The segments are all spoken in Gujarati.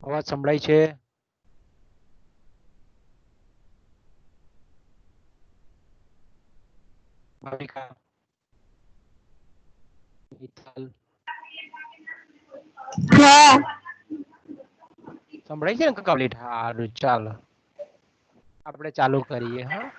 અવાજ સંભળાય છે? ભાવિકા, મિત્તલ, હા સંભળાય છે ને કમ્પ્લીટ? સારું, ચાલો આપણે ચાલુ કરીએ. હા,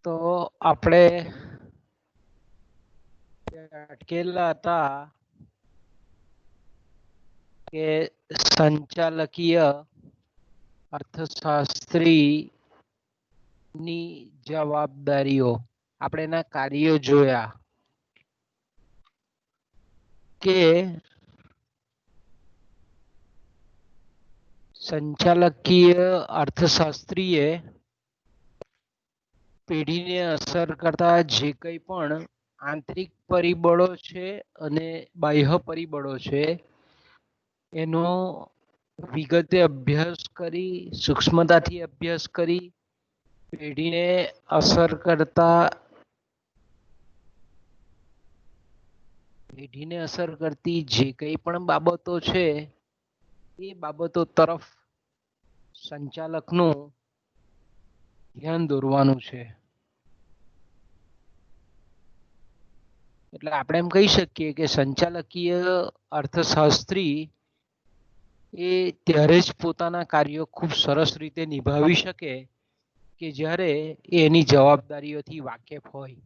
તો આપણે અટકેલા હતા કે સંચાલકીય અર્થશાસ્ત્રી ની જવાબદારીઓ, આપણે એના કાર્યો જોયા કે સંચાલકીય અર્થશાસ્ત્રીએ પેઢીને અસર કરતા જે કંઈ પણ આંતરિક પરિબળો છે અને બાહ્ય પરિબળો છે એનો વિગતે અભ્યાસ કરી, સૂક્ષ્મતાથી અભ્યાસ કરી, પેઢીને અસર કરતી જે કંઈ પણ બાબતો છે એ બાબતો તરફ સંચાલકનું ધ્યાન દોરવાનું છે. એટલે આપણે એમ કહી શકીએ કે સંચાલકીય અર્થશાસ્ત્રી એ ત્યારે જ પોતાના કાર્યો ખૂબ સરસ રીતે નિભાવી શકે કે જ્યારે એ એની જવાબદારીઓથી વાકેફ હોય.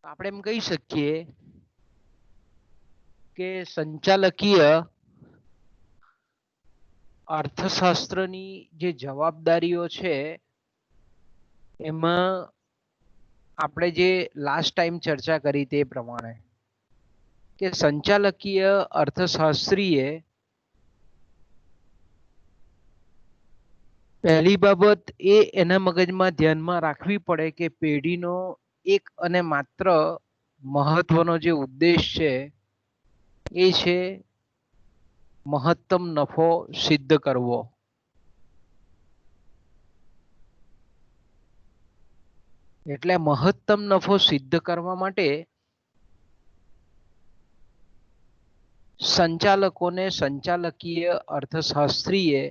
આપણે એમ કહી શકીએ કે સંચાલકીય અર્થશાસ્ત્રની જે જવાબદારીઓ છે એમાં આપણે જે લાસ્ટ ટાઈમ ચર્ચા કરી તે પ્રમાણે કે સંચાલકીય અર્થશાસ્ત્રીએ પહેલી બાબત એ એના મગજમાં ધ્યાનમાં રાખવી પડે કે પેઢીનો એક અને માત્ર મહત્વનો જે ઉદ્દેશ છે એ છે મહત્તમ નફો સિદ્ધ કરવો. એટલે મહત્તમ નફો સિદ્ધ કરવા માટે સંચાલકોને સંચાલકીય અર્થશાસ્ત્રીએ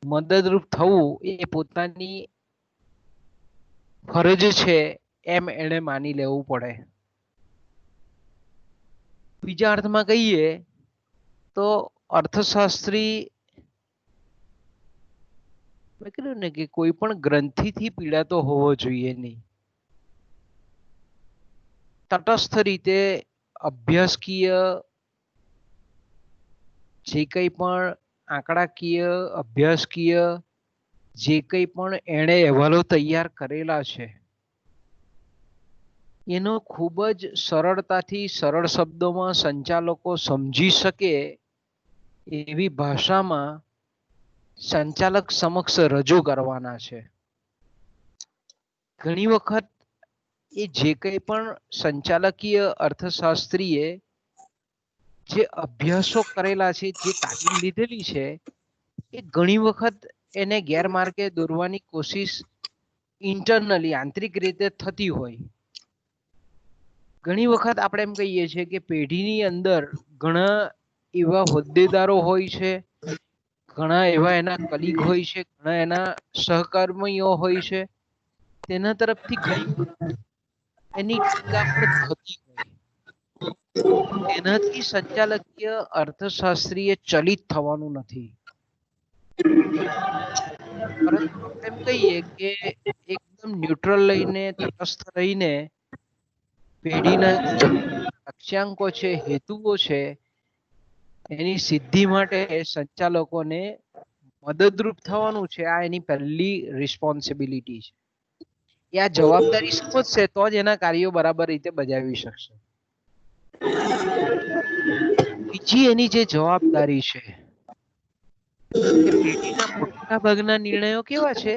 મદદરૂપ થવું એ પોતાની ફરજ છે એમ એને માની લેવું પડે. બીજા અર્થમાં કહીએ તો અર્થશાસ્ત્રી મેં કીધું ને કે કોઈ પણ ગ્રંથિથી પીડાતો હોવો જોઈએ નહીં. તટસ્થ રીતે અભ્યાસકીય જે કંઈ પણ આંકડાકીય, અભ્યાસકીય જે કંઈ પણ એણે અહેવાલો તૈયાર કરેલા છે એનો ખૂબ જ સરળતાથી સરળ શબ્દોમાં સંચાલકો સમજી શકે એવી ભાષામાં સંચાલક સમક્ષ રજૂ કરવાના છે. ઘણી વખત એ જે કંઈ પણ સંચાલકીય અર્થશાસ્ત્રીએ જે અભ્યાસો કરેલા છે, જે તાલીમ લીધેલી છે એ ઘણી વખત એને ગેરમાર્ગે દોરવાની કોશિશ ઇન્ટરનલી આંતરિક રીતે થતી હોય. ઘણી વખત આપણે એમ કહીએ છીએ કે પેઢીની અંદર ઘણા એવા હોદ્દેદારો હોય છે, ઘણા એવા એના કલીગ હોય છે, ઘણા એના સહકર્મીઓ હોય છે, તેના તરફથી ઘણી એની ટીકા પણ થતી હોય. એનાથી સંચાલકીય અર્થશાસ્ત્રીએ ચલિત થવાનું નથી. પરંતુ આપણે એમ કહીએ કે એકદમ ન્યુટ્રલ લઈને, તટસ્થ રહીને પેઢીના લક્ષ્યાંકો છે, હેતુઓ છે, એની સિદ્ધિ માટે સંચાલકોને મદદરૂપ થવાનું છે. આ એની પહેલી રિસ્પોન્સિબિલિટી છે. એ આ જવાબદારી સમજશે તો જ એના કાર્યો બરાબર રીતે બજાવી શકશે. બીજી એની જે જવાબદારી છે કે પેઢીના મોટા ભાગના નિર્ણયો કેવા છે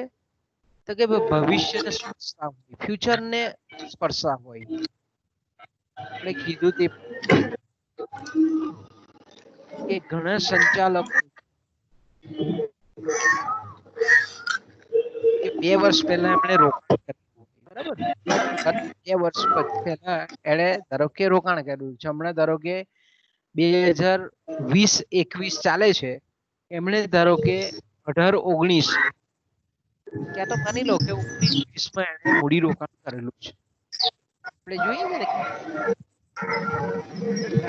તો કે ભવિષ્યને સ્પર્શતા હોય, ફ્યુચરને સ્પર્શતા હોય. આપણે કીધું તે કે ઘણા સંચાલકો કે 2 વર્ષ પહેલા એમણે રોકાણ કર્યું, બરાબર? 2 વર્ષ પહેલા એણે ધારો કે રોકાણ કર્યું છે, હમણાં ધારો કે 2020-21 ચાલે છે, એમણે ધારો કે 18-19 ક્યાં તો માની લો કે 19-20 માં એણે મૂડી રોકાણ કરેલું છે. આપણે જોઈએ છે ને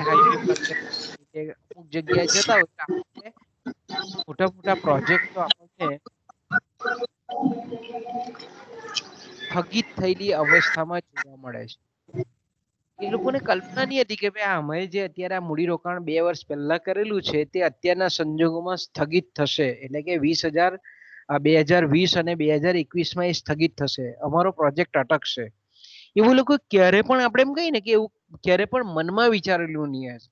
હાઈવે પર કે અમુક જગ્યાએ જતા હોય તો આપણને મોટા મોટા પ્રોજેક્ટો આપણને સ્થગિત થયેલી અવસ્થામાં જોવા મળે છે. એ લોકોને કલ્પના નહીં હતી કે ભાઈ અમે જે અત્યારે આ મૂડીરોકાણ 2 વર્ષ પહેલા કરેલું છે તે અત્યારના સંજોગોમાં સ્થગિત થશે, એટલે કે 2020 અને 2021 માં એ સ્થગિત થશે, અમારો પ્રોજેક્ટ અટકશે. એવું લોકો ક્યારે પણ આપણે એમ કહીએ ને કે એવું ક્યારે પણ મનમાં વિચારેલું નહીં હશે.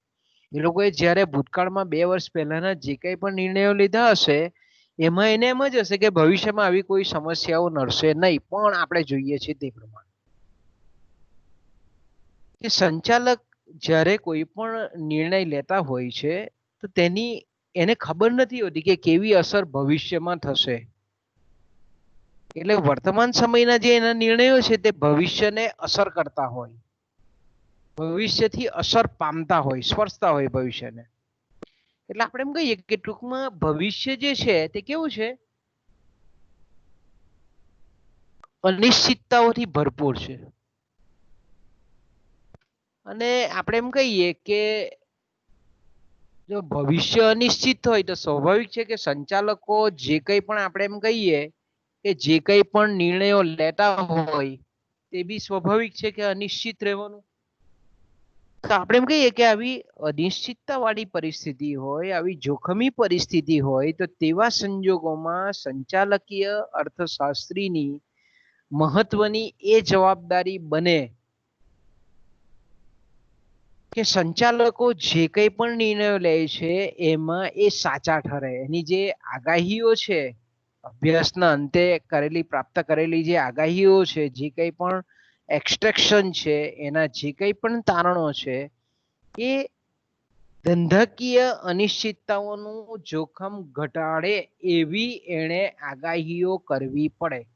એ લોકોએ જ્યારે ભૂતકાળમાં 2 વર્ષ પહેલાના જે કંઈ પણ નિર્ણયો લીધા હશે એમાં એને એમ જ હશે કે ભવિષ્યમાં આવી કોઈ સમસ્યાઓ નડશે નહીં, પણ આપણે જોઈએ છીએ તે પ્રમાણે કે સંચાલક જ્યારે કોઈ પણ નિર્ણય લેતા હોય છે તો તેની એને ખબર નથી હોતી કે કેવી અસર ભવિષ્યમાં થશે. એટલે વર્તમાન સમયના જે એના નિર્ણયો છે તે ભવિષ્યને અસર કરતા હોય, ભવિષ્યથી અસર પામતા હોય, સ્પર્શતા હોય ભવિષ્યને. એટલે આપણે એમ કહીએ કે ટૂંકમાં ભવિષ્ય જે છે તે કેવું છે? અનિશ્ચિતતાઓથી ભરપૂર છે. અને આપણે એમ કહીએ કે જો ભવિષ્ય અનિશ્ચિત હોય તો સ્વાભાવિક છે કે સંચાલકો જે કંઈ પણ આપણે એમ કહીએ કે જે કંઈ પણ નિર્ણયો લેતા હોય તે બી સ્વાભાવિક છે કે અનિશ્ચિત રહેવાનું. તો આપણે એમ કહીએ કે આવી અનિશ્ચિતતા વાળી પરિસ્થિતિ હોય, આવી જોખમી પરિસ્થિતિ હોય તો તેવા સંજોગોમાં સંચાલકીય અર્થશાસ્ત્રીની મહત્વની એ જવાબદારી બને કે સંચાલકો જે કંઈ પણ નિર્ણયો લે છે એમાં એ સાચા ઠરે. એની જે આગાહીઓ છે, અભ્યાસના અંતે કરેલી પ્રાપ્ત કરેલી જે આગાહીઓ છે, જે કંઈ પણ એક્સટ્રેક્શન છે, એના જે કંઈ પણ તારણો છે એ ધંધાકીય અનિશ્ચિતતાઓનું જોખમ ઘટાડે એવી એણે આગાહીઓ કરવી પડે,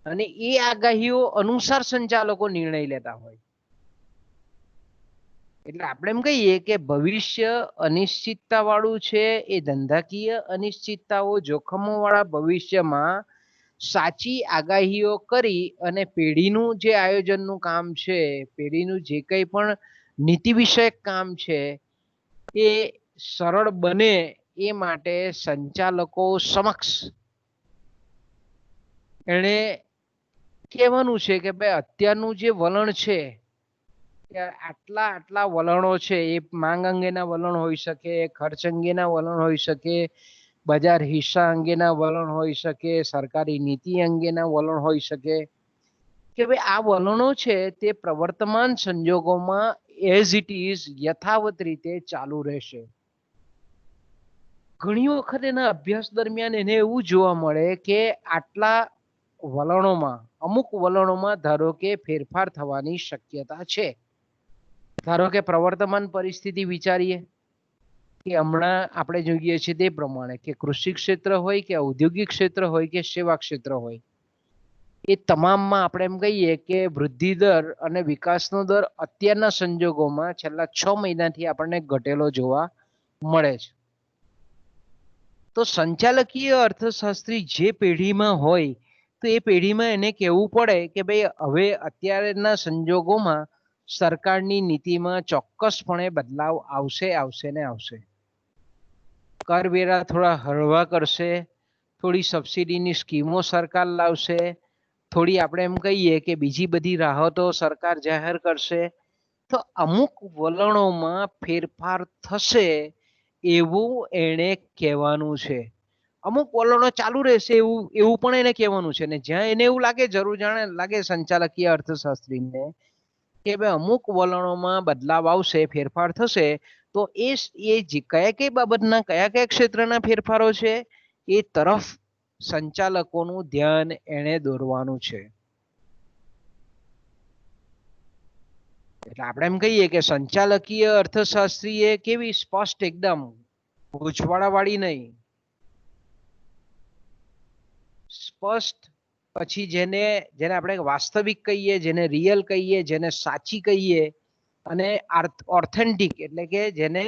અને એ આગાહીઓ અનુસાર સંચાલકો નિર્ણય લેતા હોય. એટલે આપણે એમ કહીએ કે ભવિષ્ય અનિશ્ચિતતા વાળું છે, એ ધંધાકીય અનિશ્ચિતતાઓ જોખમો વાળા ભવિષ્યમાં સાચી આગાહીઓ કરી અને પેઢીનું જે આયોજનનું કામ છે, પેઢીનું જે કંઈ પણ નીતિ વિષયક કામ છે એ સરળ બને એ માટે સંચાલકો સમક્ષ એણે કહેવાનું છે કે ભાઈ અત્યારનું જે વલણ છે આટલા આટલા વલણો છે, એ માંગ અંગેના વલણ હોઈ શકે, ખર્ચ અંગેના વલણ હોઈ શકે, બજાર હિસ્સા અંગેના વલણ હોઈ શકે, સરકારી નીતિ અંગેના વલણ હોઈ શકે, કે ભાઈ આ વલણો છે તે પ્રવર્તમાન સંજોગોમાં એઝ ઇટ ઇઝ યથાવત રીતે ચાલુ રહેશે. ઘણી વખત એના અભ્યાસ દરમિયાન એને એવું જોવા મળે કે આટલા વલણોમાં અમુક વલણોમાં ધારો કે ફેરફાર થવાની શક્યતા છે. ધારો કે પ્રવર્તમાન પરિસ્થિતિ વિચારીએ કે હમણાં આપણે જોઈએ છીએ તે પ્રમાણે કે કૃષિ ક્ષેત્ર હોય કે ઔદ્યોગિક ક્ષેત્ર હોય કે સેવા ક્ષેત્ર હોય, એ તમામમાં આપણે એમ કહીએ કે વૃદ્ધિ દર અને વિકાસનો દર અત્યારના સંજોગોમાં છેલ્લા 6 મહિનાથી આપણને ઘટેલો જોવા મળે છે. તો સંચાલકીય અર્થશાસ્ત્રી જે પેઢીમાં હોય તો એ પેઢીમાં એને કહેવું પડે કે ભાઈ હવે અત્યારના સંજોગોમાં સરકારની નીતિમાં ચોક્કસપણે બદલાવ આવશે ને આવશે. કરવેરા થોડા હળવા કરશે, થોડી સબસિડીની સ્કીમો સરકાર લાવશે, થોડી આપણે એમ કહીએ કે બીજી બધી રાહતો સરકાર જાહેર કરશે, તો અમુક વલણોમાં ફેરફાર થશે એવું એણે કહેવાનું છે. અમુક વલણો ચાલુ રહેશે એવું પણ એને કહેવાનું છે. ને જ્યાં એને એવું લાગે જરૂર જાણે લાગે સંચાલકીય અર્થશાસ્ત્રીને કે ભાઈ અમુક વલણોમાં બદલાવ આવશે, ફેરફાર થશે, તો એ કયા કઈ બાબતના કયા ક્ષેત્રના ફેરફારો છે એ તરફ સંચાલકોનું ધ્યાન એને દોરવાનું છે. એટલે આપણે એમ કહીએ કે સંચાલકીય અર્થશાસ્ત્રી એ કેવી સ્પષ્ટ, એકદમ ગૂંચવાડા વાળી નહીં, સ્પષ્ટ, પછી જેને જેને આપણે વાસ્તવિક કહીએ, જેને રિયલ કહીએ, જેને સાચી કહીએ, અને ઓથેન્ટિક એટલે કે જેને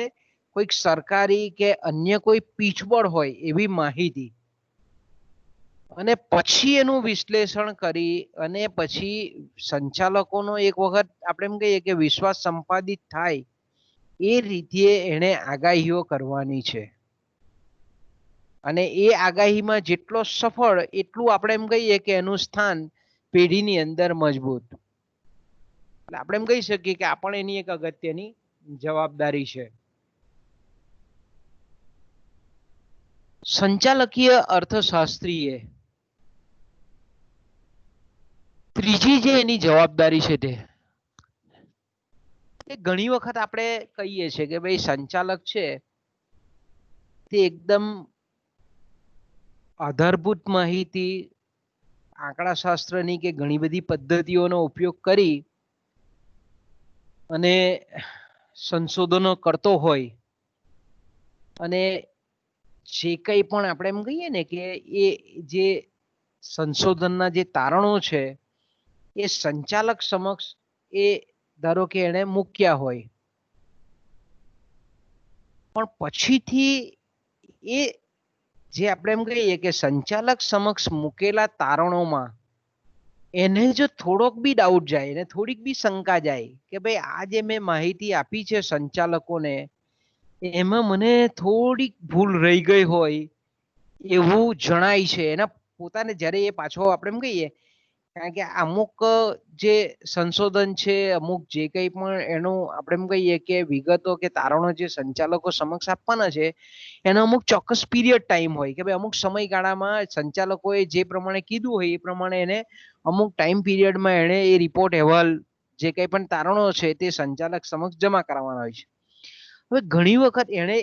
કોઈક સરકારી કે અન્ય કોઈ પીછબળ હોય એવી માહિતી, અને પછી એનું વિશ્લેષણ કરી અને પછી સંચાલકોનો એક વખત આપણે એમ કહીએ કે વિશ્વાસ સંપાદિત થાય એ રીતે એને આગાહીઓ કરવાની છે. અને એ આગાહીમાં જેટલો સફળ એટલું આપણે એમ કહીએ કે એનું સ્થાન પેઢીની અંદર મજબૂત. એટલે આપણે એમ કહી શકીએ કે આપણે એની એક અગત્યની જવાબદારી છે. સંચાલકીય અર્થશાસ્ત્રીએ ત્રીજી જે એની જવાબદારી છે તે ઘણી વખત આપણે કહીએ છીએ કે ભાઈ સંચાલક છે તે એકદમ આધારભૂત માહિતી, આંકડાશાસ્ત્રની કે ઘણી બધી પદ્ધતિઓનો ઉપયોગ કરી અને સંશોધનો કરતો હોય, અને જે કંઈ પણ આપણે એમ કહીએ ને કે એ જે સંશોધનના જે તારણો છે એ સંચાલક સમક્ષ એ ધારો કે એને મૂક્યા હોય, પણ પછીથી એ જે આપણે એમ કહીએ કે સંચાલક સમક્ષ મૂકેલા તારણોમાં એને જો થોડોક બી ડાઉટ જાય, એને થોડીક બી શંકા જાય કે ભાઈ આ જે મેં માહિતી આપી છે સંચાલકોને એમાં મને થોડીક ભૂલ રહી ગઈ હોય એવું જણાય છે એના પોતાને, જ્યારે એ પાછો આપણે એમ કહીએ, કારણ કે અમુક જે સંશોધન છે, અમુક જે કંઈ પણ એનું આપણે એમ કહીએ કે વિગતો કે તારણો જે સંચાલકો સમક્ષ આપવાના છે એનો અમુક ચોક્કસ પીરિયડ ટાઈમ હોય કે ભાઈ અમુક સમયગાળામાં સંચાલકોએ જે પ્રમાણે કીધું હોય એ પ્રમાણે એને અમુક ટાઈમ પીરિયડમાં એને એ રિપોર્ટ, અહેવાલ, જે કંઈ પણ તારણો છે તે સંચાલક સમક્ષ જમા કરાવવાના હોય છે. હવે ઘણી વખત એને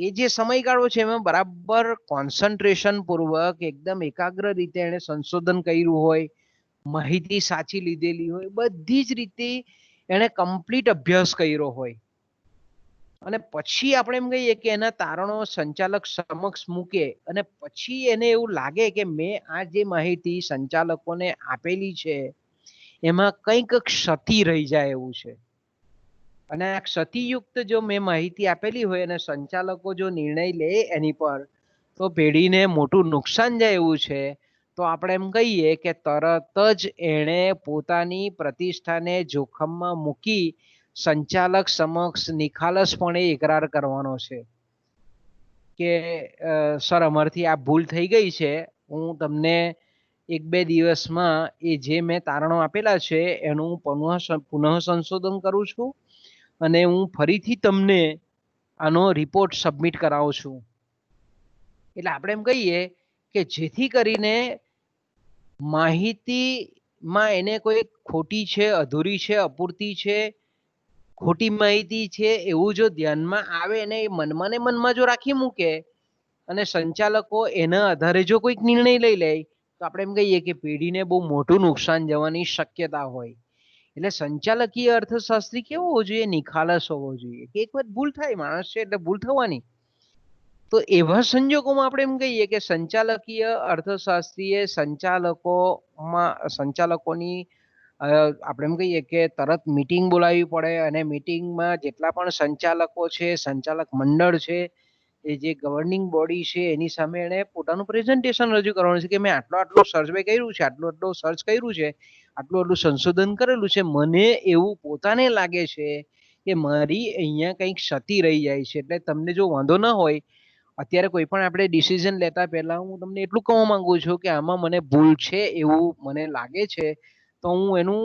એ જે સમયગાળો છે એમાં બરાબર કોન્સન્ટ્રેશન પૂર્વક એકદમ એકાગ્ર રીતે એને સંશોધન કર્યું હોય, માહિતી સાચી લીધેલી હોય, બધી જ રીતે એને કમ્પ્લીટ અભ્યાસ કર્યો હોય, અને પછી આપણે એમ કહીએ કે એના તારણો સંચાલક સમક્ષ મૂકે અને પછી એને એવું લાગે કે મેં આ જે માહિતી સંચાલકોને આપેલી છે એમાં કંઈક ક્ષતિ રહી જાય એવું છે, અને આ ક્ષતિયુક્ત જો મેં માહિતી આપેલી હોય અને સંચાલકો જો નિર્ણય લે એની પર તો પેઢીને મોટું નુકસાન જાય એવું છે, તો આપણે એમ કહીએ કે તરત જ એણે પોતાની પ્રતિષ્ઠાને જોખમમાં મૂકી સંચાલક સમક્ષ નિખાલસપણે એકરાર કરવાનો છે કે સર અમારથી આ ભૂલ થઈ ગઈ છે, હું તમને 1-2 દિવસમાં એ જે મેં તારણો આપેલા છે એનું પુનઃ સંશોધન કરું છું અને હું ફરીથી તમને આનો રિપોર્ટ સબમિટ કરાવું છું. એટલે આપણે એમ કહીએ કે જેથી કરીને માહિતીમાં એને કોઈ ખોટી છે, અધૂરી છે, અપૂરતી છે, ખોટી માહિતી છે એવું જો ધ્યાનમાં આવે અને એ મનમાં ને મનમાં જો રાખી મૂકે અને સંચાલકો એના આધારે જો કોઈક નિર્ણય લઈ લે તો આપણે એમ કહીએ કે પેઢીને બહુ મોટું નુકસાન જવાની શક્યતા હોય. એટલે સંચાલકીય અર્થશાસ્ત્રી કેવો હોવો જોઈએ? નિખાલસ હોવો જોઈએ. કે એક વખત ભૂલ થાય, માણસ છે એટલે ભૂલ થવાની. તો એવા સંજોગોમાં આપણે એમ કહીએ કે સંચાલકીય અર્થશાસ્ત્રીએ સંચાલકોની આપણે એમ કહીએ કે તરત મીટિંગ બોલાવવી પડે અને મીટિંગમાં જેટલા પણ સંચાલકો છે, સંચાલક મંડળ છે, એ જે ગવર્નિંગ બોડી છે એની સામે એને પોતાનું પ્રેઝન્ટેશન રજૂ કરવાનું છે કે મેં આટલો સર્વે કર્યું છે, આટલું સર્ચ કર્યું છે, આટલું સંશોધન કરેલું છે, મને એવું પોતાને લાગે છે કે મારી અહીંયા કંઈક ક્ષતિ રહી જાય છે, એટલે તમને જો વાંધો ન હોય, અત્યારે કોઈ પણ આપણે ડિસિઝન લેતા પહેલા હું તમને એટલું કહેવા માંગુ છું કે આમાં મને ભૂલ છે એવું મને લાગે છે, તો હું એનું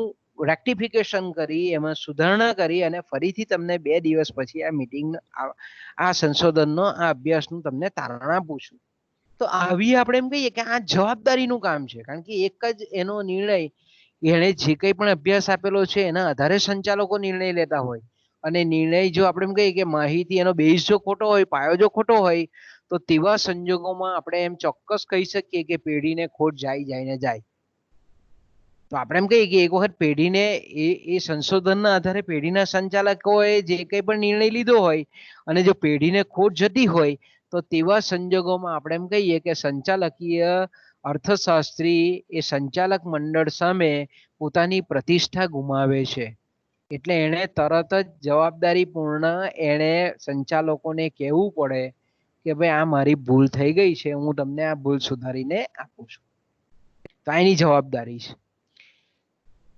રેક્ટિફિકેશન કરી, એમાં સુધારણા કરી અને ફરીથી તમને 2 દિવસ પછી આ મીટિંગ, આ સંશોધનનો, આ અભ્યાસનું તમને તારણ આપું છું. તો આવી આપણે એમ કહીએ કે આ જવાબદારીનું કામ છે, કારણ કે એક જ એનો નિર્ણય એણે જે કંઈ પણ અભ્યાસ આપેલો છે એના આધારે સંચાલકો નિર્ણય લેતા હોય. અને નિર્ણય જો આપણે એમ કહીએ કે માહિતી એનો બેઝ જો ખોટો હોય, પાયો જો ખોટો હોય, તો તેવા સંજોગોમાં આપણે એમ ચોક્કસ કહી શકીએ કે પેઢીને ખોટ જાય ને જાય. તો આપણે એમ કહીએ કે એક વખત પેઢીને એ સંશોધનના આધારે પેઢીના સંચાલકોએ જે કંઈ પણ નિર્ણય લીધો હોય અને જો પેઢીને ખોટ જતી હોય, તો તેવા સંજોગોમાં આપણે એમ કહીએ કે સંચાલકીય અર્થશાસ્ત્રી એ સંચાલક મંડળ સામે પોતાની પ્રતિષ્ઠા ગુમાવે છે. એટલે એણે તરત જ જવાબદારીપૂર્ણ એણે સંચાલકોને કહેવું પડે કે ભાઈ આ મારી ભૂલ થઈ ગઈ છે, હું તમને આ ભૂલ સુધારીને આપું છું. તો એની જવાબદારી છે.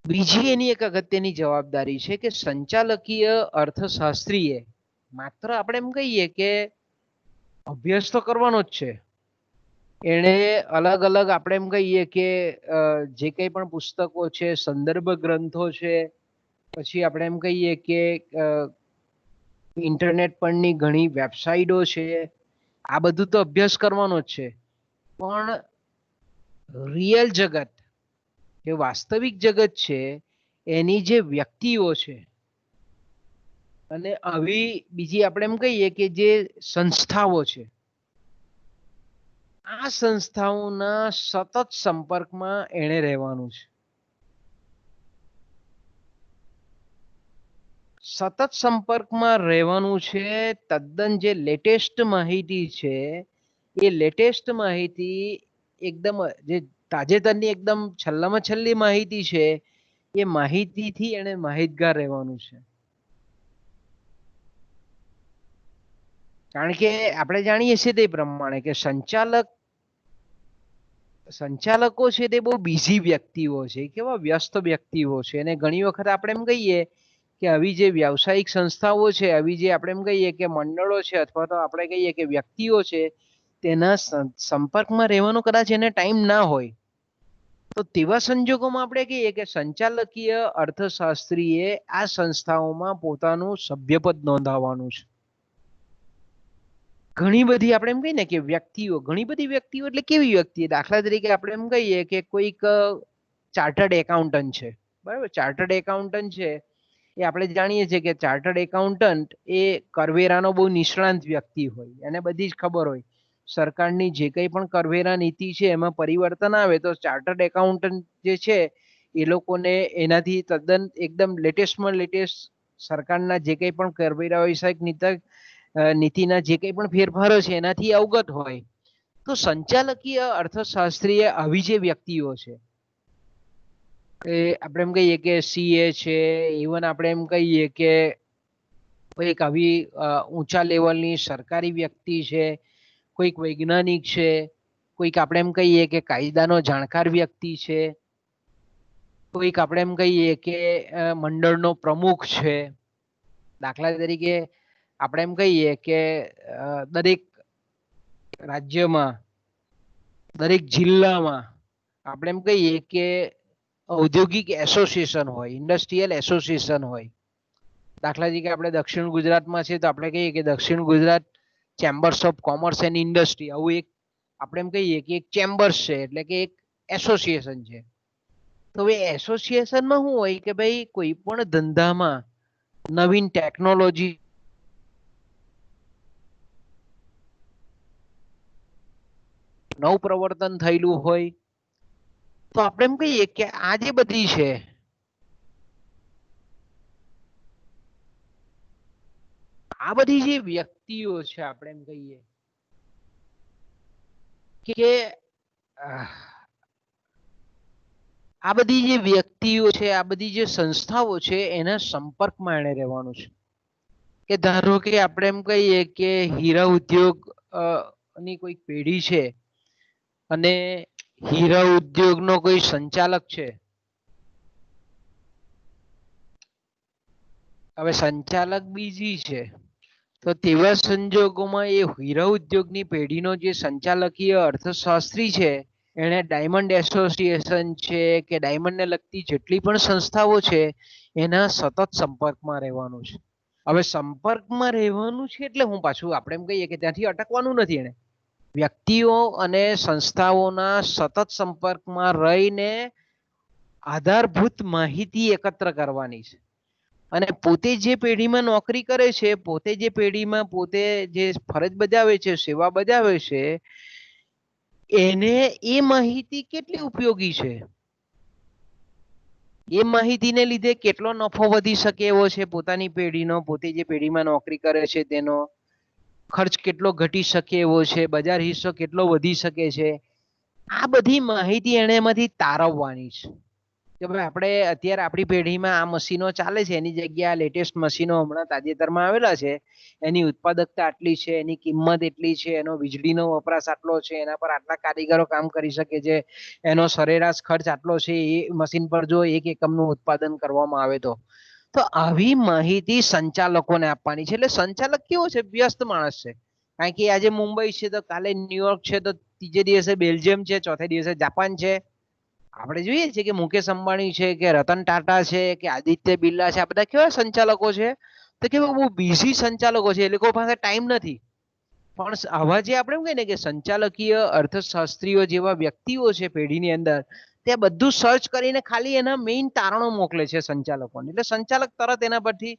બીજી એની એક અગત્યની જવાબદારી છે કે સંચાલકીય અર્થશાસ્ત્રીએ માત્ર આપણે એમ કહીએ કે અભ્યાસ તો કરવાનો જ છે. એણે અલગ અલગ આપણે એમ કહીએ કે જે કંઈ પણ પુસ્તકો છે, સંદર્ભ ગ્રંથો છે, પછી આપણે એમ કહીએ કે ઇન્ટરનેટ પરની ઘણી વેબસાઇટો છે, આ બધું તો અભ્યાસ કરવાનો જ છે. પણ રિયલ જગત, જે વાસ્તવિક જગત છે, એની જે વ્યક્તિઓ છે અને આવી બીજી આપણે એમ કહીએ કે જે સંસ્થાઓ છે, આ સંસ્થાઓના સતત સંપર્કમાં એણે રહેવાનું છે. સતત સંપર્કમાં રહેવાનું છે. તદ્દન જે લેટેસ્ટ માહિતી છે, એ લેટેસ્ટ માહિતી એકદમ જે તાજેતરની એકદમ છેલ્લામાં છેલ્લી માહિતી છે, એ માહિતીથી એને માહિતગાર રહેવાનું છે. કારણ કે આપણે જાણીએ છીએ તે પ્રમાણે કે સંચાલકો છે તે બહુ બિઝી વ્યક્તિઓ છે, કેવા વ્યસ્ત વ્યક્તિઓ છે. અને ઘણી વખત આપણે એમ કહીએ કે આવી જે વ્યાવસાયિક સંસ્થાઓ છે, આવી જે આપણે એમ કહીએ કે મંડળો છે, અથવા તો આપણે કહીએ કે વ્યક્તિઓ છે, તેના સંપર્કમાં રહેવાનો કદાચ એને ટાઈમ ના હોય, તો તેવા સંજોગોમાં આપણે કહીએ કે સંચાલકીય અર્થશાસ્ત્રીએ આ સંસ્થાઓમાં પોતાનું સભ્યપદ નોંધાવવાનું છે. ઘણી બધી આપણે એમ કહીએ ને કે વ્યક્તિઓ, ઘણી બધી વ્યક્તિઓ એટલે કેવી વ્યક્તિ? દાખલા તરીકે આપણે એમ કહીએ કે કોઈક ચાર્ટર્ડ એકાઉન્ટન્ટ છે, બરાબર? ચાર્ટર્ડ એકાઉન્ટન્ટ છે, એ આપણે જાણીએ છીએ કે ચાર્ટર્ડ એકાઉન્ટન્ટ એ કરવેરાનો બહુ નિષ્ણાંત વ્યક્તિ હોય, એને બધી જ ખબર હોય. સરકારની જે કંઈ પણ કરવેરા નીતિ છે એમાં પરિવર્તન આવે તો ચાર્ટર્ડ એકાઉન્ટન્ટ જે છે એ લોકોને એનાથી તદ્દન એકદમ લેટેસ્ટમાં લેટેસ્ટ સરકારના જે કંઈ પણ કરવેરા વ્યવસાયિક નીતિના જે કંઈ પણ ફેરફારો છે એનાથી અવગત હોય. તો સંચાલકીય અર્થશાસ્ત્રીય આવી જે વ્યક્તિઓ છે, એ આપણે એમ કહીએ કે સીએ છે, ઇવન આપણે એમ કહીએ કે કોઈક આવી ઊંચા લેવલની સરકારી વ્યક્તિ છે, કોઈક વૈજ્ઞાનિક છે, કોઈક આપણે એમ કહીએ કે કાયદાનો જાણકાર વ્યક્તિ છે, કોઈક આપણે એમ કહીએ કે મંડળનો પ્રમુખ છે. દાખલા તરીકે આપણે એમ કહીએ કે દરેક રાજ્યમાં, દરેક જિલ્લામાં આપણે એમ કહીએ કે ઔદ્યોગિક એસોસિએશન હોય, ઇન્ડસ્ટ્રીયલ એસોસિએશન હોય. દાખલા તરીકે આપણે દક્ષિણ ગુજરાતમાં છે તો આપણે કહીએ કે દક્ષિણ Gujarat chambers of commerce and industry, આવું એક આપણે એમ કહીએ કે એક ચેમ્બર્સ છે, એટલે કે એક એસોસિએશન છે. તો એ એસોસિએશનમાં શું હોય કે ભાઈ કોઈ પણ ધંધામાં નવીન ટેકનોલોજી નવ પ્રવર્તન થયેલું હોય, તો આપણે એમ કહીએ કે આ જે બધી છે, આ બધી જે વ્યક્તિઓ છે, આપણે એમ કહીએ કે આ બધી જે વ્યક્તિઓ છે, આ બધી જે સંસ્થાઓ છે, એના સંપર્કમાં એને રહેવાનું છે. કે ધારો કે આપણે એમ કહીએ કે હીરા ઉદ્યોગ ની કોઈ પેઢી છે અને હીરા ઉદ્યોગનો કોઈ સંચાલક છે. હવે સંચાલક બીજી છે, તો તેવા સંજોગોમાં એ હીરા ઉદ્યોગની પેઢીનો જે સંચાલકીય અર્થશાસ્ત્રી છે, એને ડાયમંડ એસોસિએશન છે કે ડાયમંડને લગતી જેટલી પણ સંસ્થાઓ છે એના સતત સંપર્કમાં રહેવાનું છે. હવે સંપર્કમાં રહેવાનું છે એટલે હું પાછું આપણે એમ કહીએ કે ત્યાંથી અટકવાનું નથી. એને વ્યક્તિઓ અને સંસ્થાઓના સતત સંપર્કમાં રહીને આધારભૂત માહિતી એકત્ર કરવાની છે અને પોતે જે પેઢીમાં નોકરી કરે છે, પોતે જે પેઢીમાં પોતે જે ફરજ બજાવે છે, સેવા બજાવે છે, એને એ માહિતી કેટલી ઉપયોગી છે, એ માહિતીને લીધે કેટલો નફો વધી શકે એવો છે પોતાની પેઢીનો, પોતે જે પેઢીમાં નોકરી કરે છે તેનો ખર્ચ કેટલો ઘટી શકે એવો છે, બજાર હિસ્સો કેટલો વધી શકે છે, આ બધી માહિતી એને એમાંથી તારવવાની છે કે ભાઈ આપણે અત્યારે આપણી પેઢીમાં આ મશીનો ચાલે છે, એની જગ્યાએ લેટેસ્ટ મશીનો હમણાં તાજેતરમાં આવેલા છે, એની ઉત્પાદકતા આટલી છે, એની કિંમત એટલી છે, એનો વીજળીનો વપરાશ આટલો છે, એના પર આટલા કારીગરો કામ કરી શકે છે, એનો સરેરાશ ખર્ચ આટલો છે, એ મશીન પર જો 1 એકમનું ઉત્પાદન કરવામાં આવે તો આવી માહિતી સંચાલકોને આપવાની છે. એટલે સંચાલક કેવો છે? વ્યસ્ત માણસ છે. કારણ કે આજે મુંબઈ છે તો કાલે ન્યુયોર્ક છે તો ત્રીજે દિવસે બેલ્જિયમ છે, ચોથે દિવસે જાપાન છે. આપણે જોઈએ છીએ કે મુકેશ અંબાણી છે કે રતન ટાટા છે કે આદિત્ય બિરલા છે, આ બધા કેવા સંચાલકો છે? તો કેવા બહુ બિઝી સંચાલકો છે, એ લોકો પાસે ટાઈમ નથી. પણ આવા જે આપણે એમ કહીએ ને કે સંચાલકીય અર્થશાસ્ત્રીઓ જેવા વ્યક્તિઓ છે પેઢીની અંદર, તે બધું સર્ચ કરીને ખાલી એના મેઇન તારણો મોકલે છે સંચાલકોને. એટલે સંચાલક તરત એના પરથી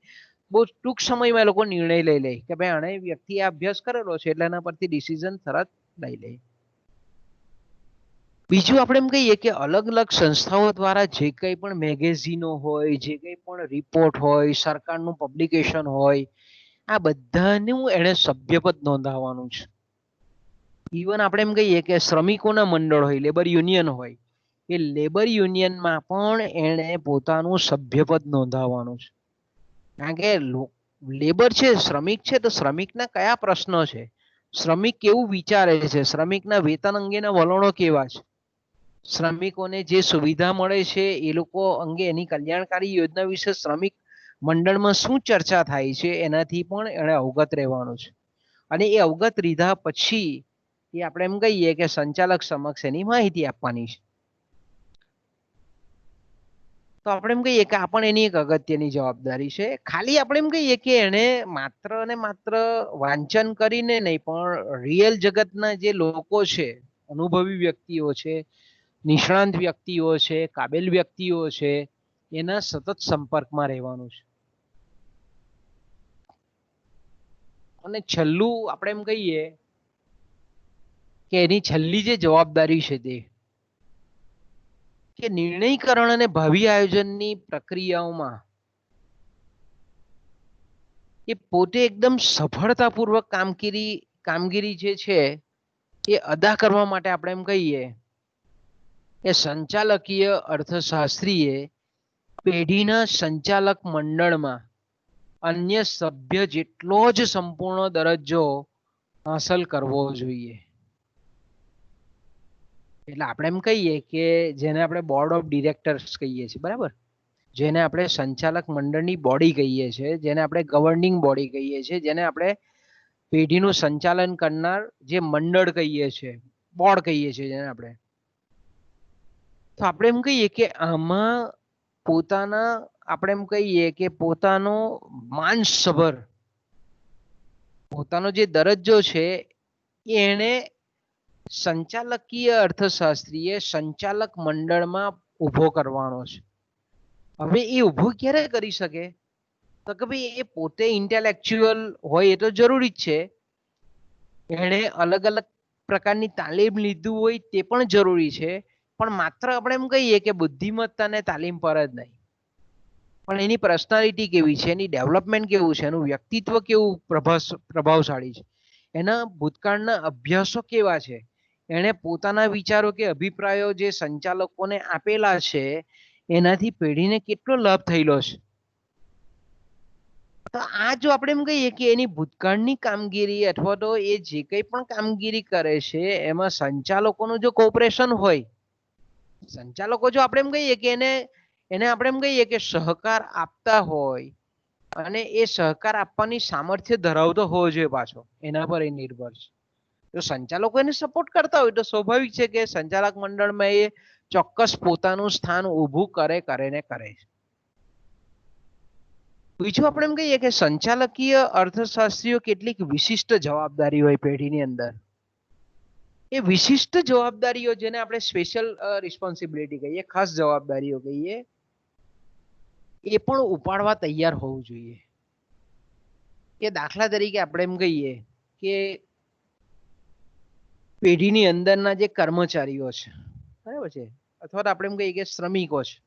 બહુ ટૂંક સમયમાં એ લોકો નિર્ણય લઈ લે કે ભાઈ આણે વ્યક્તિએ અભ્યાસ કરેલો છે એટલે એના પરથી ડિસિઝન તરત લઈ લે. બીજું આપણે એમ કહીએ કે અલગ અલગ સંસ્થાઓ દ્વારા જે કંઈ પણ મેગેઝિનો હોય, જે કંઈ પણ રિપોર્ટ હોય, સરકારનું પબ્લિકેશન હોય, આ બધાનું એણે સભ્યપદ નોંધાવવાનું છે. ઇવન આપણે એમ કહીએ કે શ્રમિકોના મંડળ હોય, લેબર યુનિયન હોય, એ લેબર યુનિયનમાં પણ એણે પોતાનું સભ્યપદ નોંધાવવાનું છે. કારણ કે લેબર છે, શ્રમિક છે, તો શ્રમિકના કયા પ્રશ્નો છે, શ્રમિક કેવું વિચારે છે, શ્રમિકના વેતન અંગેના વલણો કેવા છે, શ્રમિકોને જે સુવિધા મળે છે એ લોકો અંગે એની કલ્યાણકારી યોજના વિશે શ્રમિક મંડળમાં શું ચર્ચા થાય છે, એનાથી પણ એણે અવગત રહેવાનું છે. અને એ અવગત લીધા પછી એ આપણે એમ કહીએ કે સંચાલક સમક્ષ એની માહિતી આપવાની છે. તો આપણે એમ કહીએ કે આ પણ એની એક અગત્યની જવાબદારી છે. ખાલી આપણે એમ કહીએ કે એને માત્ર ને માત્ર વાંચન કરીને નહીં, પણ રિયલ જગતના જે લોકો છે, અનુભવી વ્યક્તિઓ છે, નિષ્ણાંત વ્યક્તિઓ છે, કાબેલ વ્યક્તિઓ છે, એના સતત સંપર્કમાં રહેવાનું છે. અને છેલ્લું આપણે એમ કહીએ કે એની છેલ્લી જે જવાબદારી છે તે કે નિર્ણયકરણ અને ભાવિ આયોજનની પ્રક્રિયાઓમાં એ પોતે એકદમ સફળતાપૂર્વક કામગીરી જે છે એ અદા કરવા માટે આપણે એમ કહીએ કે સંચાલકીય અર્થશાસ્ત્રીએ પેઢીના સંચાલક મંડળમાં અન્ય સભ્ય જેટલો જ સંપૂર્ણ દરજ્જો હાંસલ કરવો જોઈએ. એટલે આપણે એમ કહીએ કે જેને આપણે બોર્ડ ઓફ ડિરેક્ટર્સ કહીએ છીએ, બરાબર, જેને આપણે સંચાલક મંડળની બોડી કહીએ છીએ, જેને આપણે ગવર્નિંગ બોડી કહીએ છીએ, જેને આપણે પેઢીનું સંચાલન કરનાર જે મંડળ કહીએ છીએ, બોર્ડ કહીએ છીએ જેને આપણે, તો આપણે એમ કહીએ કે આમાં પોતાના આપણે એમ કહીએ કે પોતાનો માનસભર પોતાનો જે દરજ્જો છે એને સંચાલકીય અર્થશાસ્ત્રીએ સંચાલક મંડળમાં ઉભો કરવાનો છે. હવે એ ઉભો ક્યારે કરી શકે? તો કે ભાઈ એ પોતે ઇન્ટેલેક્ચ્યુઅલ હોય એ તો જરૂરી જ છે, એણે અલગ અલગ પ્રકારની તાલીમ લીધું હોય તે પણ જરૂરી છે, પણ માત્ર આપણે એમ કહીએ કે બુદ્ધિમત્તાને તાલીમ પર જ નહીં, પણ એની પર્સનાલિટી કેવી છે, એની ડેવલપમેન્ટ કેવું છે, એનું વ્યક્તિત્વ કેવું પ્રભાવશાળી છે, એના ભૂતકાળના અભ્યાસો કેવા છે, એણે પોતાના વિચારો કે અભિપ્રાયો જે સંચાલકોને આપેલા છે એનાથી પેઢીને કેટલો લાભ થયેલો છે. તો આ જો આપણે એમ કહીએ કે એની ભૂતકાળની કામગીરી અથવા તો એ જે કંઈ પણ કામગીરી કરે છે એમાં સંચાલકોનું જો કોઓપરેશન હોય, સંચાલકો જો આપણે એમ કહીએ કે એને આપણે એમ કહીએ કે સહકાર આપતા હોય અને એ સહકાર આપવાની સામર્થ્ય ધરાવતો હોવો જોઈએ, પાછો એના પર એ નિર્ભર છે. તો સંચાલકો એને સપોર્ટ કરતા હોય તો સ્વાભાવિક છે કે સંચાલક મંડળમાં એ ચોક્કસ પોતાનું સ્થાન ઊભું કરે છે. બીજું આપણે એમ કહીએ કે સંચાલકીય અર્થશાસ્ત્રીઓ કેટલીક વિશિષ્ટ જવાબદારી હોય પેઢીની અંદર, એ વિશિષ્ટ જવાબદારીઓ જેને આપણે સ્પેશિયલ રિસ્પોન્સિબિલિટી કહીએ, ખાસ જવાબદારીઓ કહીએ, એ પણ ઉપાડવા તૈયાર હોવું જોઈએ. કે દાખલા તરીકે આપણે એમ કહીએ કે પેઢીની અંદરના જે કર્મચારીઓ છે, બરાબર છે, અથવા તો આપણે એમ કહીએ કે શ્રમિકો છે,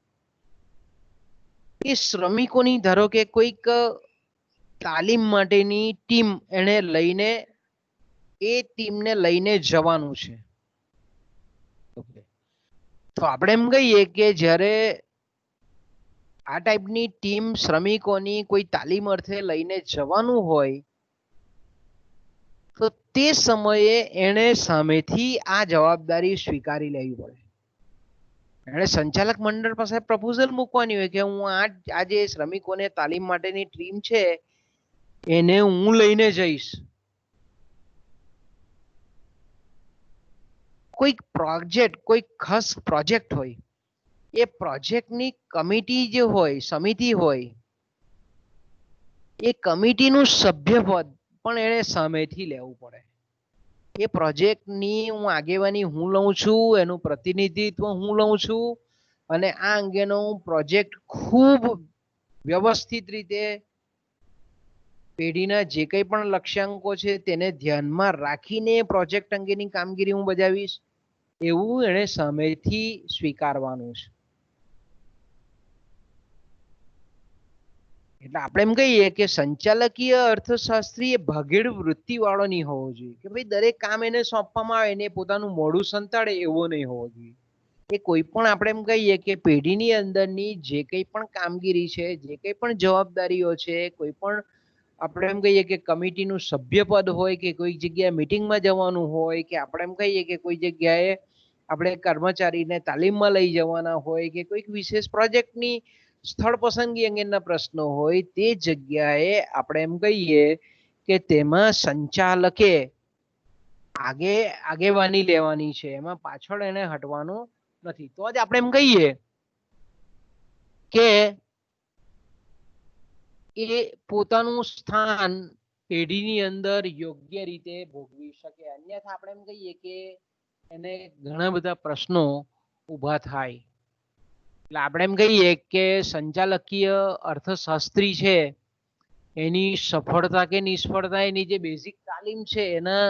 એ શ્રમિકોની ધારો કે કોઈક તાલીમ માટેની ટીમ એને લઈને એ ટીમને લઈને જવાનું છે. તો આપણે એમ કહીએ કે જ્યારે આ ટાઈપની ટીમ શ્રમિકોની કોઈ તાલીમ અર્થે લઈને જવાનું હોય તો તે સમયે એને સામેથી આ જવાબદારી સ્વીકારી લેવી પડે. એને સંચાલક મંડળ પાસે પ્રપોઝલ મૂકવાની હોય કે હું આ જે શ્રમિકોને તાલીમ માટેની ટીમ છે એને હું લઈને જઈશ. કોઈક પ્રોજેક્ટ, કોઈ ખાસ પ્રોજેક્ટ હોય, એ પ્રોજેક્ટની કમિટી જે હોય, સમિતિ હોય, એ કમિટીનું સભ્યપદ પણ એને સામેથી લેવું પડે. એ પ્રોજેક્ટની હું આગેવાની હું લઉં છું, એનું પ્રતિનિધિત્વ હું લઉં છું, અને આ અંગેનો પ્રોજેક્ટ ખૂબ વ્યવસ્થિત રીતે પેઢીના જે કંઈ પણ લક્ષ્યાંકો છે તેને ધ્યાનમાં રાખીને પ્રોજેક્ટ અંગેની કામગીરી હું બજાવીશ, એવું એને સામેથી સ્વીકારવાનું છે. એટલે આપણે એમ કહીએ કે સંચાલકીય અર્થશાસ્ત્રી એ ભાગેડુ વૃત્તિ વાળો નહીં હોવો જોઈએ કે ભાઈ દરેક કામ એને સોંપવામાં આવે એને પોતાનું મોઢું સંતાડે એવો નહીં હોવો જોઈએ. એ કોઈ પણ આપણે એમ કહીએ કે પેઢીની અંદરની જે કંઈ પણ કામગીરી છે, જે કંઈ પણ જવાબદારીઓ છે, કોઈ પણ આપણે એમ કહીએ કે કમિટીનું સભ્યપદ હોય કે કોઈ જગ્યાએ મિટિંગમાં જવાનું હોય કે આપણે એમ કહીએ કે કોઈ જગ્યાએ આપણે કર્મચારીને તાલીમમાં લઈ જવાના હોય કે કોઈક વિશેષ પ્રોજેક્ટની સ્થળ પસંદગી અંગેના પ્રશ્નો હોય, તે જગ્યાએ આપણે એમ કહીએ કે તેમાં સંચાલકે આગેવાની લેવાની છે, એમાં પાછળ એને હટવાનું નથી. તો જ આપણે એમ કહીએ કે એ પોતાનું સ્થાન પેઢીની અંદર યોગ્ય રીતે ભોગવી શકે. અન્યથા આપણે એમ કહીએ કે એને ઘણા બધા પ્રશ્નો ઊભા થાય. એટલે આપણે એમ કહીએ કે સંચાલકીય અર્થશાસ્ત્રી છે એની સફળતા કે નિષ્ફળતા એની જે બેઝિક તાલીમ છે એના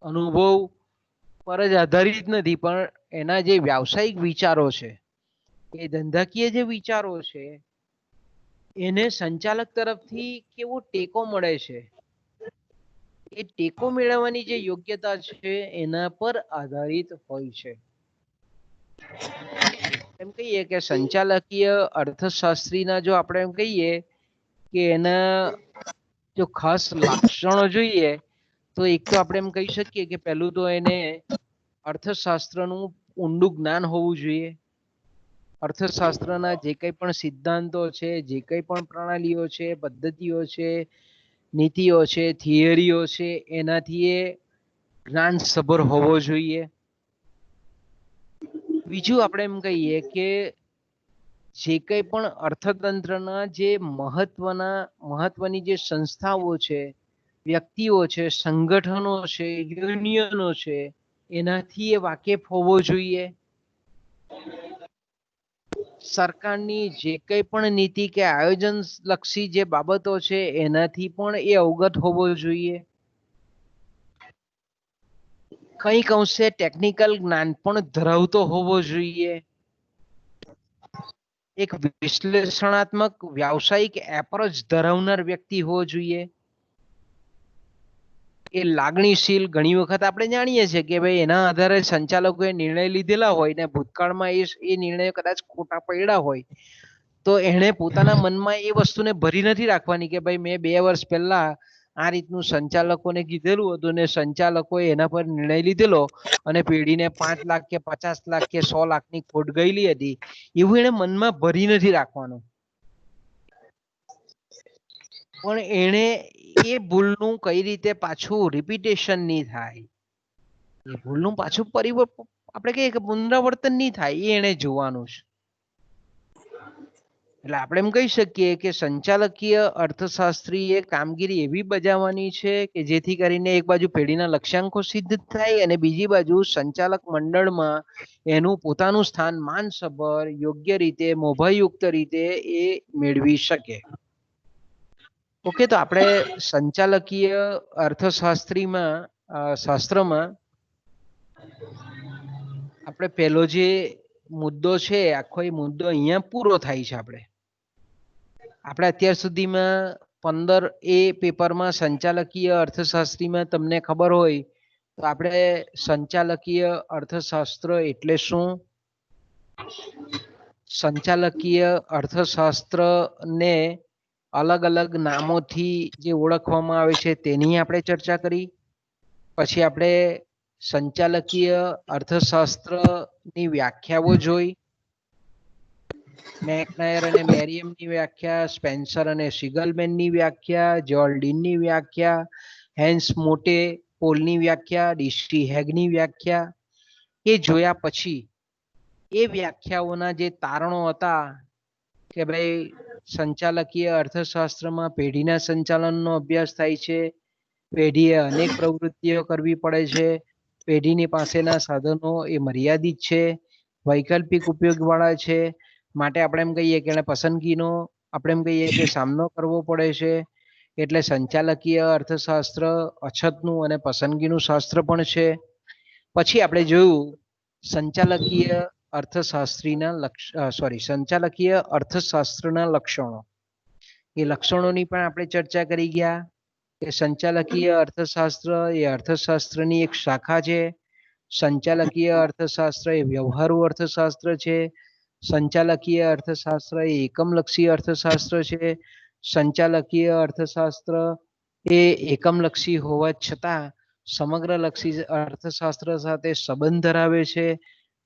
અનુભવ પર જ આધારિત નથી, પણ એના જે વ્યાવસાયિક વિચારો છે, એ ધંધાકીય જે વિચારો છે, એને સંચાલક તરફથી કેવો ટેકો મળે છે, એ ટેકો મેળવવાની જે યોગ્યતા છે એના પર આધારિત હોય છે. એમ કહીએ કે સંચાલકીય અર્થશાસ્ત્રીના જો આપણે એમ કહીએ કે એના જો ખાસ લક્ષણો જોઈએ તો એક તો આપણે એમ કહી શકીએ કે પહેલું તો એને અર્થશાસ્ત્રનું ઊંડું જ્ઞાન હોવું જોઈએ. અર્થશાસ્ત્રના જે કંઈ પણ સિદ્ધાંતો છે, જે કંઈ પણ પ્રણાલીઓ છે, પદ્ધતિઓ છે, નીતિઓ છે, થિયરીઓ છે, એનાથી એ જ્ઞાનસભર હોવો જોઈએ. બીજું આપણે એમ કહીએ કે જે કંઈ પણ અર્થતંત્રના જે મહત્વની જે સંસ્થાઓ છે, વ્યક્તિઓ છે, સંગઠનો છે, યુનિયનો છે, એનાથી એ વાકેફ હોવો જોઈએ. સરકારની જે કંઈ પણ નીતિ કે આયોજન લક્ષી જે બાબતો છે એનાથી પણ એ અવગત હોવો જોઈએ. કંઈક અંશે ટેકનિકલ જ્ઞાન પણ ધરાવતો હોવો જોઈએ. એક વિશ્લેષણાત્મક વ્યાવસાયિક એપ્રોચ ધરાવનાર વ્યક્તિ હોવો જોઈએ. એ લાગણીશીલ, ઘણી વખત આપણે જાણીએ છીએ કે ભાઈ એના આધારે સંચાલકોએ નિર્ણય લીધેલા હોય ને ભૂતકાળમાં એ નિર્ણયો કદાચ ખોટા પડ્યા હોય તો એણે પોતાના મનમાં એ વસ્તુને ભરી નથી રાખવાની કે ભાઈ મેં 2 વર્ષ પહેલા આ રીતનું સંચાલકોને કીધેલું હતું ને સંચાલકોએ એના પર નિર્ણય લીધેલો અને પેઢીને 5 લાખ કે 50 લાખ કે 100 લાખની ખોટ ગયેલી હતી, એવું એને મનમાં ભરી નથી રાખવાનું. પણ એણે એ ભૂલનું કઈ રીતે પાછું રિપીટેશન નહીં થાય, એ ભૂલનું પાછું આપણે કહીએ કે પુનરાવર્તન નહીં થાય, એ એણે જોવાનું છે. એટલે આપણે એમ કહી શકીએ કે સંચાલકીય અર્થશાસ્ત્રીએ કામગીરી એવી બજાવવાની છે કે જેથી કરીને એક બાજુ પેઢીના લક્ષ્યાંકો સિદ્ધ થાય અને બીજી બાજુ સંચાલક મંડળમાં એનું પોતાનું સ્થાન માનસભર યોગ્ય રીતે મોભાયુક્ત રીતે એ મેળવી શકે. ઓકે, તો આપણે સંચાલકીય શાસ્ત્રમાં આપણે પહેલો જે મુદ્દો છે આખો એ મુદ્દો અહીંયા પૂરો થાય છે. આપણે અત્યાર સુધીમાં 15A પેપરમાં સંચાલકીય અર્થશાસ્ત્રીમાં તમને ખબર હોય તો આપણે સંચાલકીય અર્થશાસ્ત્ર એટલે શું, સંચાલકીય અર્થશાસ્ત્રને અલગ અલગ નામોથી જે ઓળખવામાં આવે છે તેની આપણે ચર્ચા કરી. પછી આપણે સંચાલકીય અર્થશાસ્ત્રની વ્યાખ્યાઓ જોઈ, મેકનાયર અને મેરિયમની વ્યાખ્યા, સ્પેન્સર અને સિગલમેનની વ્યાખ્યા, જોલ્ડીનની વ્યાખ્યા, હેન્સ મોટે પોલની વ્યાખ્યા, ડીસી હેગની વ્યાખ્યા. એ જોયા પછી એ વ્યાખ્યાઓના જે તારણો હતા કે ભાઈ સંચાલકીય અર્થશાસ્ત્રમાં પેઢીના સંચાલનનો અભ્યાસ થાય છે, પેઢીએ અનેક પ્રવૃત્તિઓ કરવી પડે છે, પેઢીની પાસેના સાધનો એ મર્યાદિત છે, વૈકલ્પિક ઉપયોગવાળા છે, માટે આપણે એમ કહીએ કે એને પસંદગીનો આપણે એમ કહીએ કે સામનો કરવો પડે છે. એટલે સંચાલકીય અર્થશાસ્ત્ર અછતનું અને પસંદગીનું શાસ્ત્ર પણ છે. પછી આપણે જોયું સંચાલકીય સંચાલકીય અર્થશાસ્ત્રના લક્ષણો. એ લક્ષણોની પણ આપણે ચર્ચા કરી ગયા કે સંચાલકીય અર્થશાસ્ત્ર એ અર્થશાસ્ત્રની એક શાખા છે, સંચાલકીય અર્થશાસ્ત્ર એ વ્યવહારુ અર્થશાસ્ત્ર છે, સંચાલકીય અર્થશાસ્ત્ર એ એકમલક્ષી અર્થશાસ્ત્ર છે, સંચાલકીય અર્થશાસ્ત્ર એ એકમલક્ષી હોવા છતાં સમગ્રલક્ષી અર્થશાસ્ત્ર સાથે સંબંધ ધરાવે છે,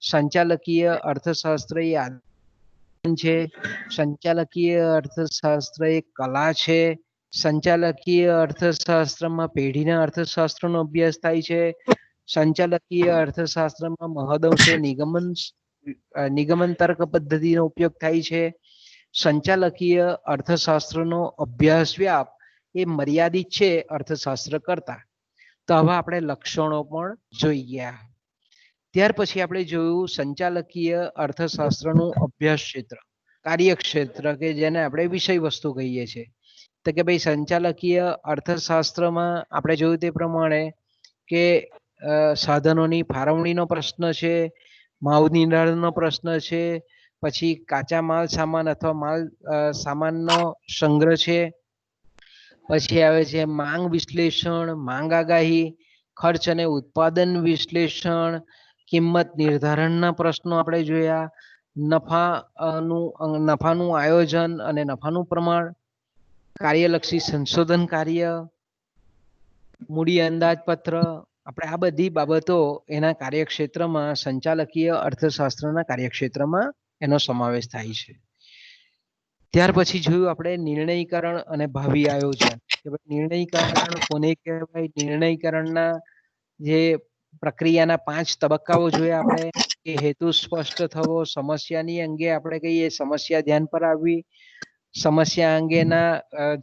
સંચાલકીય અર્થશાસ્ત્ર એ છે, સંચાલકીય અર્થશાસ્ત્ર એ કલા છે, સંચાલકીય અર્થશાસ્ત્રમાં પેઢીના અર્થશાસ્ત્રનો અભ્યાસ થાય છે, સંચાલકીય અર્થશાસ્ત્રમાં મહદઅંશે નિગમન તર્ક પદ્ધતિનો ઉપયોગ થાય છે, સંચાલકીય અર્થશાસ્ત્રનો અભ્યાસ વ્યાપ એ મર્યાદિત છે અર્થશાસ્ત્ર કરતા. તો હવે આપણે લક્ષણો પણ જોઈ ગયા. ત્યાર પછી આપણે જોયું સંચાલકીય અર્થશાસ્ત્રનું અભ્યાસ ક્ષેત્ર, કાર્યક્ષેત્ર કે જેને આપણે વિષય વસ્તુ કહીએ છીએ. તો કે ભાઈ સંચાલકીય અર્થશાસ્ત્રમાં આપણે જોયું તે પ્રમાણે કે સાધનોની ફાળવણીનો પ્રશ્ન છે, માલ નિર્ધારણનો પ્રશ્ન છે, પછી કાચા માલ સામાન અથવા માલ સામાનનો સંગ્રહ છે, પછી આવે છે માંગ વિશ્લેષણ, માંગ આગાહી, ખર્ચ અને ઉત્પાદન વિશ્લેષણ, કિંમત નિર્ધારણના પ્રશ્નો આપણે જોયા, નફાનું આયોજન અને નફાનું પ્રમાણ, કાર્યલક્ષી સંશોધન કાર્ય, મૂડી અંદાજપત્ર. આપણે આ બધી બાબતો એના કાર્યક્ષેત્રમાં સંચાલકીય અર્થશાસ્ત્રના કાર્યક્ષેત્રમાં એનો સમાવેશ થાય છે. ત્યાર પછી જોયું આપણે નિર્ણયકરણ અને ભાવિ આયોજન. નિર્ણયકરણ કોને કહેવાય, નિર્ણયકરણના જે પ્રક્રિયાના 5 તબક્કાઓ જોયા આપણે કે હેતુ સ્પષ્ટ થવો, સમસ્યાની અંગે આપણે કહીએ સમસ્યા ધ્યાન પર આવવી, સમસ્યા અંગેના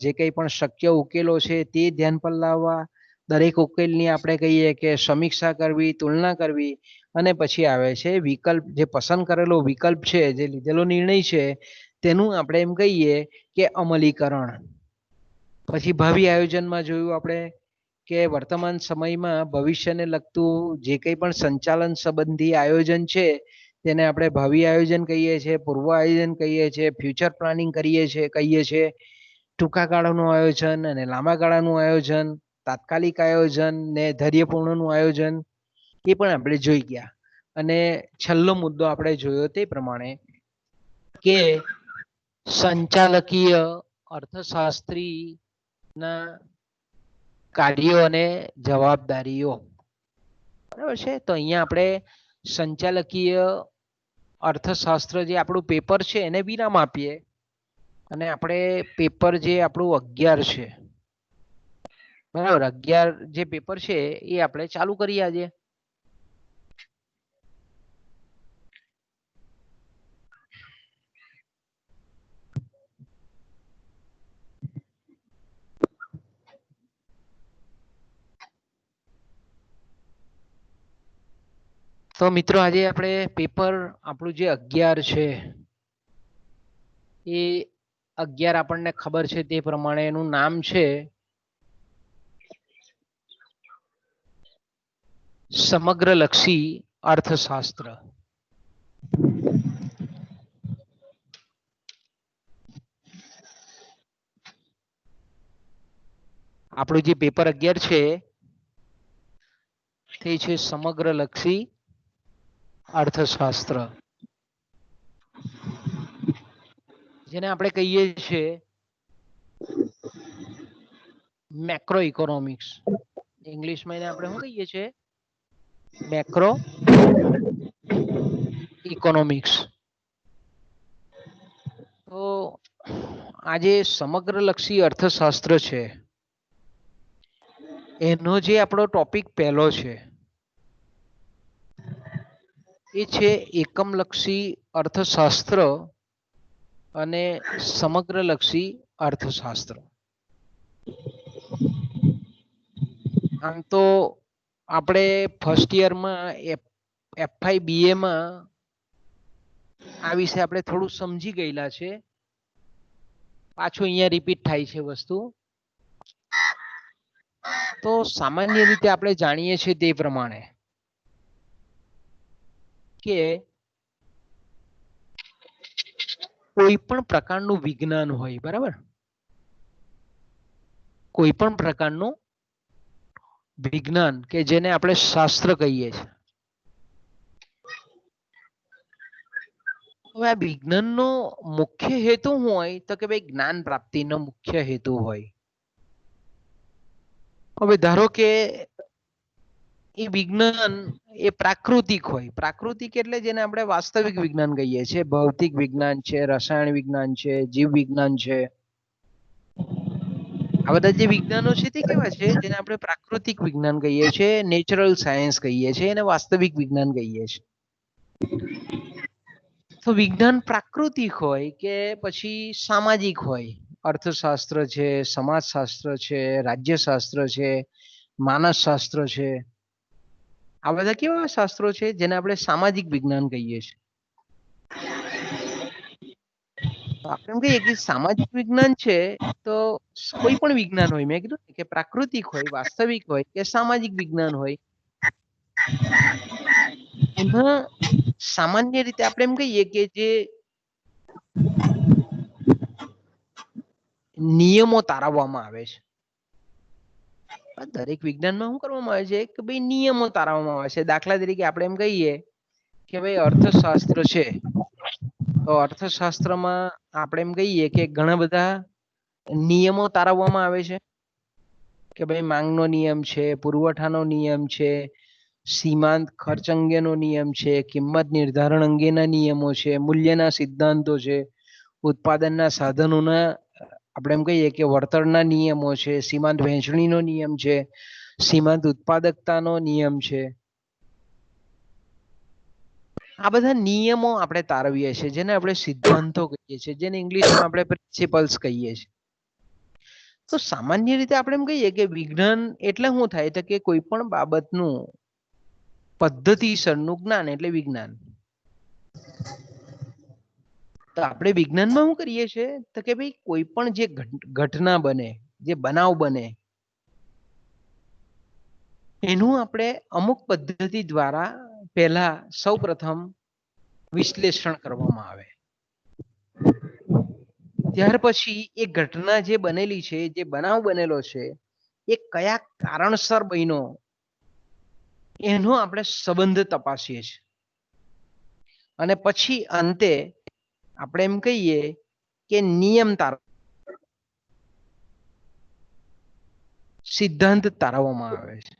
જે કંઈ પણ શક્ય ઉકેલો છે તે ધ્યાન પર લાવવા, દરેક ઉકેલની આપણે કહીએ કે સમીક્ષા કરવી, તુલના કરવી, અને પછી આવે છે વિકલ્પ, જે પસંદ કરેલો વિકલ્પ છે, જે લીધેલો નિર્ણય છે તેનું આપણે એમ કહીએ કે અમલીકરણ. પછી ભાવિ આયોજનમાં જોયું આપણે કે વર્તમાન સમયમાં ભવિષ્યને લગતું જે કંઈ પણ સંચાલન સંબંધી આયોજન છે તેને આપણે ભાવિ આયોજન કહીએ છીએ, પૂર્વ આયોજન કહીએ છીએ, ફ્યુચર પ્લાનિંગ કહીએ છીએ. ટૂંકા ગાળાનું આયોજન અને લાંબા ગાળાનું આયોજન, તાત્કાલિક આયોજન ને ધૈર્યપૂર્ણનું આયોજન, એ પણ આપણે જોઈ ગયા. અને છેલ્લો મુદ્દો આપણે જોયો તે પ્રમાણે કે સંચાલકીય અર્થશાસ્ત્રીના કાર્યો અને જવાબદારીઓ. બરાબર છે. તો અહીંયા આપણે સંચાલકીય અર્થશાસ્ત્ર જે આપણું પેપર છે એને વિરામ આપીએ અને આપણે પેપર જે આપણું 11 છે, બરાબર, 11 જે પેપર છે એ આપણે ચાલુ કરીએ આજે. તો મિત્રો આજે આપણે પેપર આપણું જે 11 છે એ 11 આપણને ખબર છે તે પ્રમાણે એનું નામ છે સમગ્રલક્ષી અર્થશાસ્ત્ર. આપણું જે પેપર 11 છે તે છે સમગ્રલક્ષી અર્થશાસ્ત્ર, જેને આપણે કહીએ છીએ મેક્રો ઇકોનોમિક્સ. ઇંગ્લિશમાં એને આપણે શું કહીએ છીએ? Macro economics. તો આજે સમગ્રલક્ષી અર્થશાસ્ત્ર છે એનો જે આપણો ટોપિક પહેલો છે એ છે એકમલક્ષી અર્થશાસ્ત્ર અને સમગ્રલક્ષી અર્થશાસ્ત્ર. આમ તો આપણે ફર્સ્ટ યરમાં FI BA માં આ વિશે આપણે થોડું સમજી ગયેલા છે, પાછું અહીંયા રિપીટ થાય છે વસ્તુ. તો સામાન્ય રીતે આપણે જાણીએ છીએ તે પ્રમાણે કે કોઈ પણ પ્રકારનું વિજ્ઞાન હોય, બરાબર, કોઈ પણ પ્રકારનું વિજ્ઞાન કે જેને આપણે શાસ્ત્ર કહીએ છીએ. હવે આ વિજ્ઞાનનો મુખ્ય હેતુ શું હોય? તો કે ભાઈ જ્ઞાન પ્રાપ્તિનો મુખ્ય હેતુ હોય. હવે ધારો કે એ વિજ્ઞાન એ પ્રાકૃતિક હોય. પ્રાકૃતિક એટલે જેને આપણે વાસ્તવિક વિજ્ઞાન કહીએ છીએ. ભૌતિક વિજ્ઞાન છે, રસાયણ વિજ્ઞાન છે, જીવ વિજ્ઞાન છે. આ બધા જે વિજ્ઞાનો છે તે કેવા છે? જેને આપણે પ્રાકૃતિક વિજ્ઞાન કહીએ છીએ, નેચરલ સાયન્સ કહીએ છીએ, અને વાસ્તવિક વિજ્ઞાન કહીએ છીએ. તો વિજ્ઞાન પ્રાકૃતિક હોય કે પછી સામાજિક હોય. અર્થશાસ્ત્ર છે, સમાજશાસ્ત્ર છે, રાજ્યશાસ્ત્ર છે, માનસશાસ્ત્ર છે. આ બધા કેવા શાસ્ત્રો છે? જેને આપણે સામાજિક વિજ્ઞાન કહીએ છીએ. આપણે એમ કહીએ કે સામાજિક વિજ્ઞાન છે તો કોઈ પણ વિજ્ઞાન હોય, મેં કીધું કે પ્રાકૃતિક હોય, વાસ્તવિક હોય કે સામાજિક વિજ્ઞાન હોય, એમાં સામાન્ય રીતે આપણે એમ કહીએ કે જે નિયમો તારવવામાં આવે છે. દરેક વિજ્ઞાનમાં શું કરવામાં આવે છે કે ભાઈ નિયમો તારવવામાં આવે છે. દાખલા તરીકે આપણે એમ કહીએ કે ભાઈ અર્થશાસ્ત્ર છે, તો અર્થશાસ્ત્રમાં આપણે એમ કહીએ કે ઘણા બધા નિયમો તારવવામાં આવે છે કે ભાઈ માંગનો નિયમ છે, પુરવઠાનો નિયમ છે, સીમાંત ખર્ચ અંગેનો નિયમ છે, કિંમત નિર્ધારણ અંગેના નિયમો છે, મૂલ્યના સિદ્ધાંતો છે, ઉત્પાદનના સાધનોના આપણે એમ કહીએ કે વળતરના નિયમો છે, સીમાંત વહેંચણીનો નિયમ છે, સીમાંત ઉત્પાદકતાનો નિયમ છે. આ બધા નિયમો આપણે તારવીએ છીએ, જેને આપણે સિદ્ધાંતો કહીએ છીએ, જેને ઇંગ્લિશમાં આપણે પ્રિન્સિપલ્સ કહીએ છીએ. તો સામાન્ય રીતે આપણે એમ કહીએ કે વિજ્ઞાન એટલે શું થાય? તો કે કોઈ પણ બાબતનું પદ્ધતિસરનું જ્ઞાન એટલે વિજ્ઞાન. તો આપણે વિજ્ઞાનમાં શું કરીએ છીએ? તો કે ભાઈ કોઈ પણ જે ઘટના બને, જે બનાવ બને, એનું આપણે અમુક પદ્ધતિ દ્વારા પહેલા સૌપ્રથમ વિશ્લેષણ કરવામાં આવે. ત્યાર પછી એ ઘટના જે બનેલી છે, જે બનાવ બનેલો છે, એ કયા કારણસર બન્યો એનો આપણે સંબંધ તપાસીએ છીએ. અને પછી અંતે આપણે એમ કહીએ કે નિયમ સિદ્ધાંત તારવવામાં આવે છે.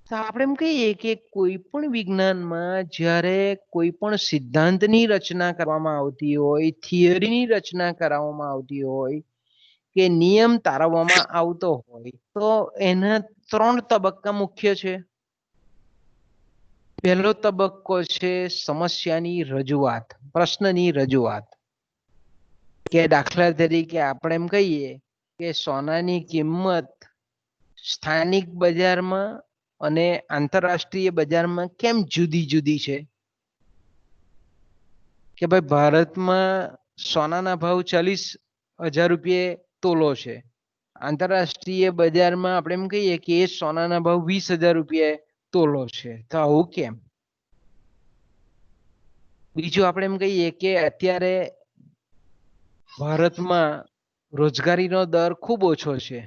તો આપણે એમ કહીએ કે કોઈ પણ વિજ્ઞાનમાં જ્યારે કોઈ પણ સિદ્ધાંતની રચના કરવામાં આવતી હોય, થિયરીની રચના કરવામાં આવતી હોય કે નિયમ તારવવામાં આવતો હોય, તો એના 3 તબક્કા મુખ્ય છે. પહેલો તબક્કો છે સમસ્યાની રજૂઆત, પ્રશ્નની રજૂઆત. કે દાખલા તરીકે આપણે એમ કહીએ કે સોનાની કિંમત સ્થાનિક બજારમાં અને આંતરરાષ્ટ્રીય બજારમાં કેમ જુદી જુદી છે? કે ભાઈ ભારતમાં સોનાના ભાવ 40,000 રૂપિયે તોલો છે, આંતરરાષ્ટ્રીય બજારમાં આપણે એમ કહીએ કે એ સોનાના ભાવ 20,000 રૂપિયે તોલો છે. તો આવું કેમ? બીજું આપણે એમ કહીએ કે અત્યારે ભારતમાં રોજગારીનો દર ખૂબ ઓછો છે.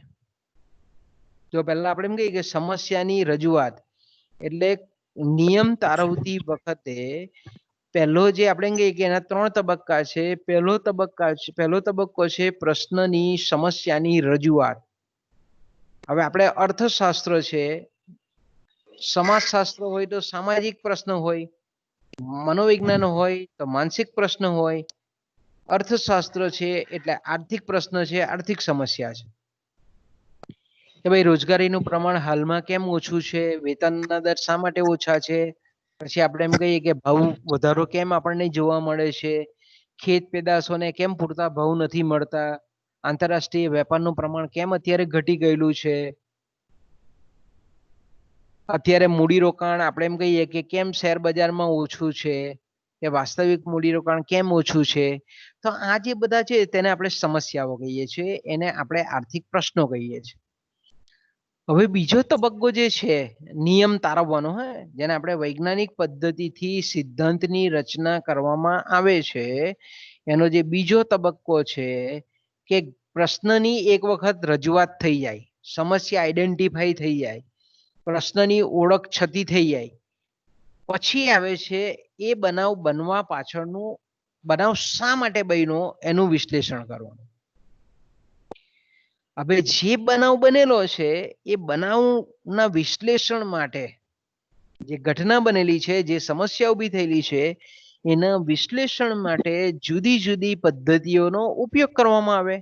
જો પહેલા આપણે એમ કહીએ કે સમસ્યાની રજૂઆત એટલે નિયમ તારવતી વખતે પહેલો જે આપણે કહીએ કે એના 3 તબક્કા છે. પહેલો તબક્કો છે પ્રશ્નની સમસ્યાની રજૂઆત. હવે આપણે અર્થશાસ્ત્ર છે, સમાજશાસ્ત્ર હોય તો સામાજિક પ્રશ્ન હોય, મનોવિજ્ઞાન હોય તો માનસિક પ્રશ્ન હોય, અર્થશાસ્ત્ર છે એટલે આર્થિક પ્રશ્ન છે, આર્થિક સમસ્યા છે કે ભાઈ રોજગારીનું પ્રમાણ હાલમાં કેમ ઓછું છે, વેતનના દર શા માટે ઓછા છે, પછી આપણે એમ કહીએ કે ભાવ વધારો કેમ આપણને જોવા મળે છે, ખેત પેદાશોને કેમ પૂરતા ભાવ નથી મળતા, આંતરરાષ્ટ્રીય વેપારનું પ્રમાણ કેમ અત્યારે ઘટી ગયેલું છે, અત્યારે મૂડીરોકાણ આપણે એમ કહીએ કે કેમ શેર બજારમાં ઓછું છે, કે વાસ્તવિક મૂડીરોકાણ કેમ ઓછું છે. તો આ જે બધા છે તેને આપણે સમસ્યાઓ કહીએ છીએ, એને આપણે આર્થિક પ્રશ્નો કહીએ છીએ. હવે બીજો તબક્કો જે છે નિયમ તારવવાનો, જેને આપણે વૈજ્ઞાનિક પદ્ધતિથી સિદ્ધાંતની રચના કરવામાં આવે છે, એનો જે બીજો તબક્કો છે કે પ્રશ્નની એક વખત રજૂઆત થઈ જાય, સમસ્યા આઈડેન્ટિફાઈ થઈ જાય, પ્રશ્નની ઓળખ છતી થઈ જાય, પછી આવે છે એ બનાવ બનવા પાછળનું બનાવ શા માટે બન્યો એનું વિશ્લેષણ કરવાનું. હવે જે બનાવ બનેલો છે એ બનાવના વિશ્લેષણ માટે જે ઘટના બનેલી છે, જે સમસ્યા ઊભી થયેલી છે, એના વિશ્લેષણ માટે જુદી જુદી પદ્ધતિઓનો ઉપયોગ કરવામાં આવે.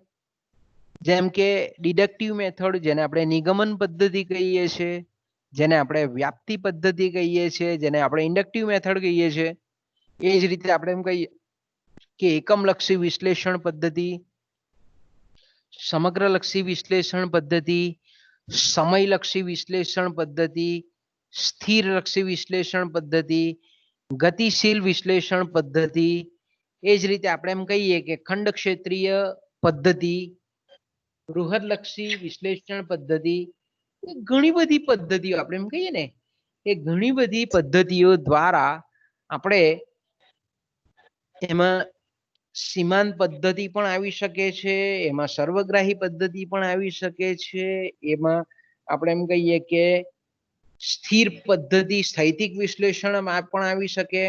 જેમ કે ડિડક્ટિવ મેથડ, જેને આપણે નિગમન પદ્ધતિ કહીએ છીએ, જેને આપણે વ્યાપ્તિ પદ્ધતિ કહીએ છીએ, જેને આપણે ઇન્ડક્ટિવ મેથડ કહીએ છીએ. એ જ રીતે આપણે એમ કહીએ કે એકમલક્ષી વિશ્લેષણ પદ્ધતિ, સમગ્રલક્ષી વિશ્લેષણ પદ્ધતિ, સમયલક્ષી વિશ્લેષણ પદ્ધતિ, સ્થિરલક્ષી વિશ્લેષણ પદ્ધતિ, ગતિશીલ વિશ્લેષણ પદ્ધતિ. એ જ રીતે આપણે એમ કહીએ કે ખંડ ક્ષેત્રીય પદ્ધતિ, બૃહદલક્ષી વિશ્લેષણ પદ્ધતિ. ઘણી બધી પદ્ધતિઓ આપણે એમ કહીએ ને એ ઘણી બધી પદ્ધતિઓ દ્વારા આપણે એમાં સીમાંત પદ્ધતિ પણ આવી શકે છે, એમાં સર્વગ્રાહી પદ્ધતિ પણ આવી શકે છે, એમાં આપણે એમ કહીએ કે સ્થિર પદ્ધતિ સ્થૈતિક વિશ્લેષણ પણ આવી શકે,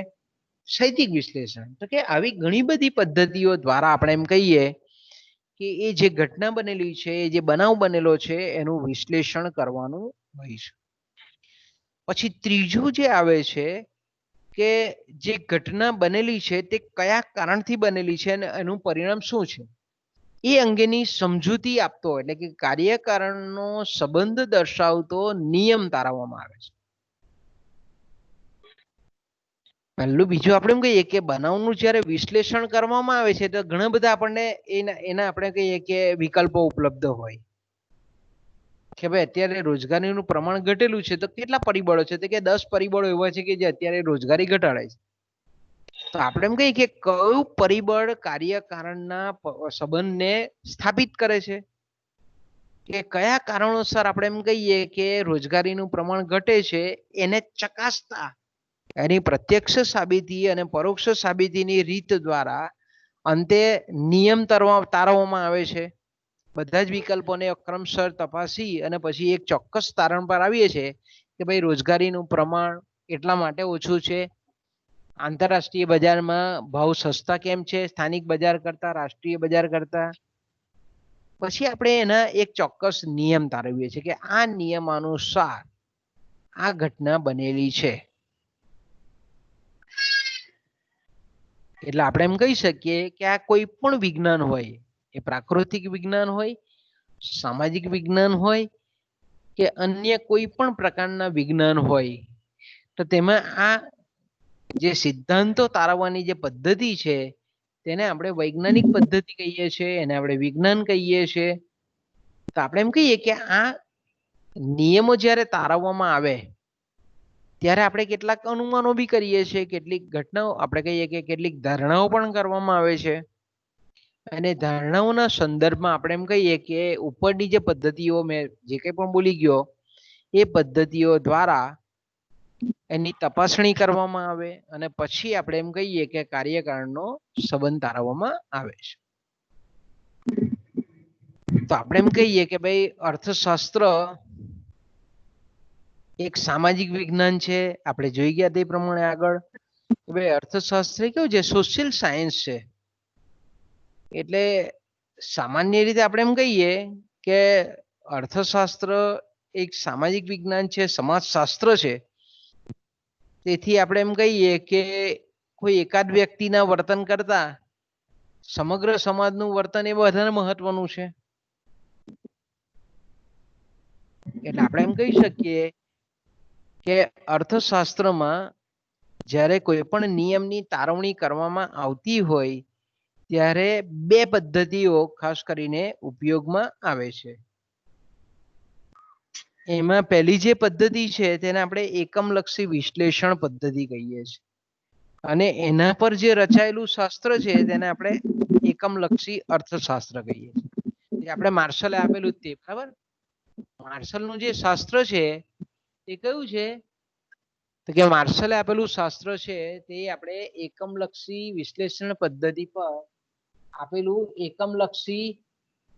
શૈતિક વિશ્લેષણ. તો કે આવી ઘણી બધી પદ્ધતિઓ દ્વારા આપણે એમ કહીએ કે એ જે ઘટના બનેલી છે, જે બનાવ બનેલો છે, એનું વિશ્લેષણ કરવાનું હોય છે. પછી ત્રીજું જે આવે છે કે જે ઘટના બનેલી છે તે કયા કારણથી બનેલી છે અને એનું પરિણામ શું છે, એ અંગેની સમજૂતી આપતો એટલે કે કાર્યકારણનો સંબંધ દર્શાવતો નિયમ તારવવામાં આવે છે. પહેલું બીજું આપણે એમ કહીએ કે બનાવનું જ્યારે વિશ્લેષણ કરવામાં આવે છે તો ઘણા બધા આપણને એના આપણે કહીએ કે વિકલ્પો ઉપલબ્ધ હોય કે ભાઈ અત્યારે રોજગારીનું પ્રમાણ ઘટેલું છે તો કેટલા પરિબળો છે, તો કે 10 પરિબળો એવા છે કે જે અત્યારે રોજગારી ઘટાડે છે. તો આપણે એમ કહીએ કે કયું પરિબળ કાર્યકારણના સંબંધને સ્થાપિત કરે છે, કે કયા કારણોસર આપણે એમ કહીએ કે રોજગારીનું પ્રમાણ ઘટે છે, એને ચકાસતા એની પ્રત્યક્ષ સાબિતી અને પરોક્ષ સાબિતીની રીત દ્વારા અંતે નિયમ તારવવામાં આવે છે. બધા જ વિકલ્પોને ક્રમશર તપાસી અને પછી એક ચોક્કસ તારણ પર આવીએ છીએ કે ભાઈ રોજગારીનું પ્રમાણ એટલા માટે ઓછું છે, આંતરરાષ્ટ્રીય બજારમાં ભાવ સસ્તા કેમ છે સ્થાનિક બજાર કરતા, રાષ્ટ્રીય બજાર કરતા. પછી આપણે એના એક ચોક્કસ નિયમ તારવીએ છીએ કે આ નિયમ અનુસાર આ ઘટના બનેલી છે. એટલે આપણે એમ કહી શકીએ કે આ કોઈ પણ વિજ્ઞાન હોય, એ પ્રાકૃતિક વિજ્ઞાન હોય, સામાજિક વિજ્ઞાન હોય કે અન્ય કોઈ પણ પ્રકારના વિજ્ઞાન હોય, તો તેમાં આ જે સિદ્ધાંતો તારવવાની જે પદ્ધતિ છે તેને આપણે વૈજ્ઞાનિક પદ્ધતિ કહીએ છીએ, એને આપણે વિજ્ઞાન કહીએ છીએ. તો આપણે એમ કહીએ કે આ નિયમો જ્યારે તારવવામાં આવે ત્યારે આપણે કેટલાક અનુમાનો બી કરીએ છીએ, કેટલીક ઘટનાઓ આપણે કહીએ કે કેટલીક ધારણાઓ પણ કરવામાં આવે છે. અને ધારણાઓના સંદર્ભમાં આપણે એમ કહીએ કે ઉપરની જે પદ્ધતિઓ મેં જે કંઈ પણ બોલી ગયો એ પદ્ધતિઓ દ્વારા એની તપાસણી કરવામાં આવે અને પછી આપણે એમ કહીએ કે કાર્યકારણનો સંબંધ તારવવામાં આવે છે. તો આપણે એમ કહીએ કે ભાઈ અર્થશાસ્ત્ર એક સામાજિક વિજ્ઞાન છે. આપણે જોઈ ગયા તે પ્રમાણે આગળ કે ભાઈ અર્થશાસ્ત્ર કેવું છે, સોશિયલ સાયન્સ છે. એટલે સામાન્ય રીતે આપણે એમ કહીએ કે અર્થશાસ્ત્ર એક સામાજિક વિજ્ઞાન છે, સમાજશાસ્ત્ર છે. તેથી આપણે એમ કહીએ કે કોઈ એકાદ વ્યક્તિના વર્તન કરતા સમગ્ર સમાજનું વર્તન એ વધારે મહત્વનું છે. એટલે આપણે એમ કહી શકીએ કે અર્થશાસ્ત્રમાં જ્યારે કોઈ પણ નિયમની તારવણી કરવામાં આવતી હોય ત્યારે બે પદ્ધતિઓ ખાસ કરીને ઉપયોગમાં આવે છે. એમાં પહેલી જે પદ્ધતિ છે તેને આપણે એકમલક્ષી વિશ્લેષણ પદ્ધતિ કહીએ છીએ અને એના પર જે રચાયેલું શાસ્ત્ર છે તેને આપણે એકમલક્ષી અર્થશાસ્ત્ર કહીએ છીએ. આપણે માર્શલે આપેલું તે બરાબર. માર્શલનું જે શાસ્ત્ર છે એ કયું છે તો કે માર્શલે આપેલું શાસ્ત્ર છે તે આપણે એકમલક્ષી વિશ્લેષણ પદ્ધતિ પર આપેલું એકમલક્ષી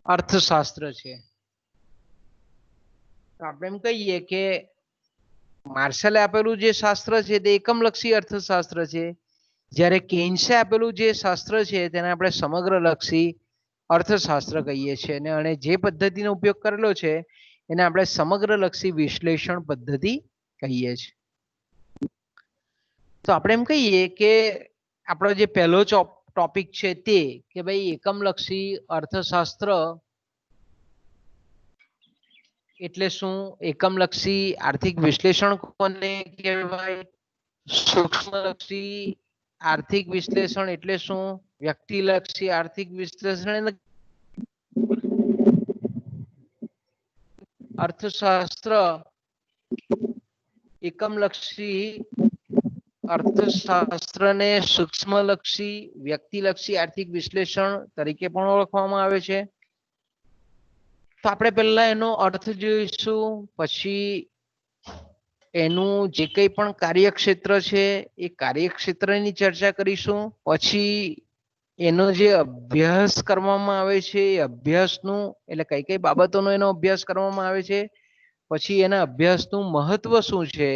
અર્થશાસ્ત્ર છે. તો આપણે એમ કહીએ કે માર્શલે આપેલું જે શાસ્ત્ર છે તે એકમલક્ષી અર્થશાસ્ત્ર છે, જ્યારે કેન્સે આપેલું જે શાસ્ત્ર છે તેને આપણે સમગ્રલક્ષી અર્થશાસ્ત્ર કહીએ છીએ અને જે પદ્ધતિનો ઉપયોગ કરેલો છે એને આપણે સમગ્રલક્ષી વિશ્લેષણ પદ્ધતિ કહીએ છીએ. તો આપણે એમ કહીએ કે આપણો જે પહેલો ટોપિક છે તે કે ભાઈ એકમલક્ષી અર્થશાસ્ત્ર એટલે શું, એકમલક્ષી આર્થિક વિશ્લેષણ કોને કહેવાય, સૂક્ષ્મલક્ષી આર્થિક વિશ્લેષણ એટલે શું, વ્યક્તિલક્ષી આર્થિક વિશ્લેષણ અર્થશાસ્ત્ર એકમલક્ષી અર્થશાસ્ત્રને સૂક્ષ્મલક્ષી વ્યક્તિલક્ષી આર્થિક વિશ્લેષણ તરીકે પણ ઓળખવામાં આવે છે. તો આપણે પહેલા એનો અર્થ જોઈશું, પછી એનું જે કંઈ પણ કાર્યક્ષેત્ર છે એ કાર્યક્ષેત્રની ચર્ચા કરીશું, પછી એનો જે અભ્યાસ કરવામાં આવે છે એ અભ્યાસનું એટલે કઈ કઈ બાબતોનો એનો અભ્યાસ કરવામાં આવે છે, પછી એના અભ્યાસનું મહત્વ શું છે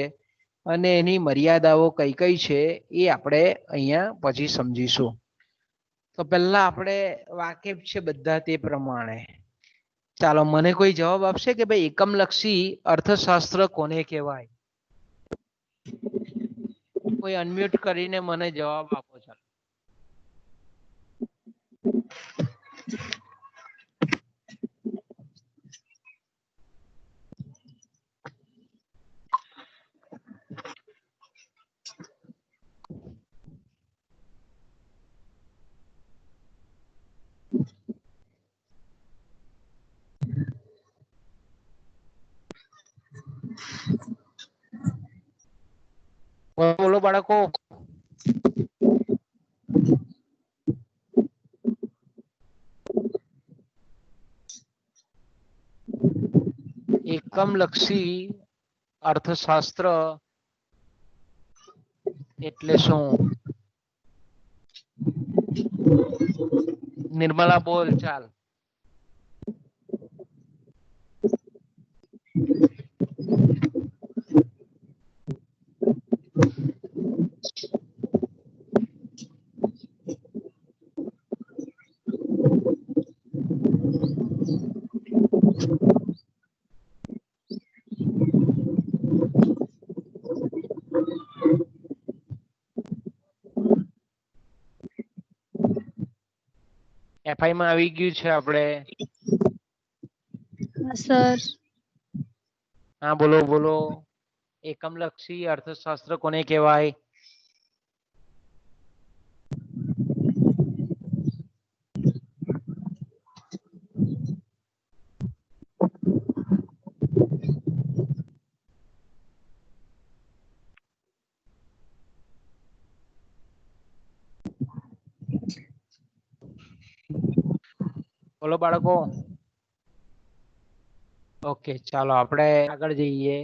અને એની મર્યાદાઓ કઈ કઈ છે એ આપણે અહીંયા પછી સમજીશું. તો પહેલા આપણે વાકેફ છે બધા તે પ્રમાણે. ચાલો મને કોઈ જવાબ આપશે કે ભાઈ એકમલક્ષી અર્થશાસ્ત્ર કોને કહેવાય? કોઈ અનમ્યુટ કરીને મને જવાબ આપો. ચાલો. બોલો બાળકો. એકમલક્ષી અર્થશાસ્ત્ર એટલે શું? નિર્મલા બોલ. ચાલ. એફઆઈ માં આવી ગયું છે આપણે. સર. હા બોલો બોલો. એકમલક્ષી અર્થશાસ્ત્ર કોને કહેવાય? બોલો બાળકો. ઓકે, ચાલો આપણે આગળ જઈએ.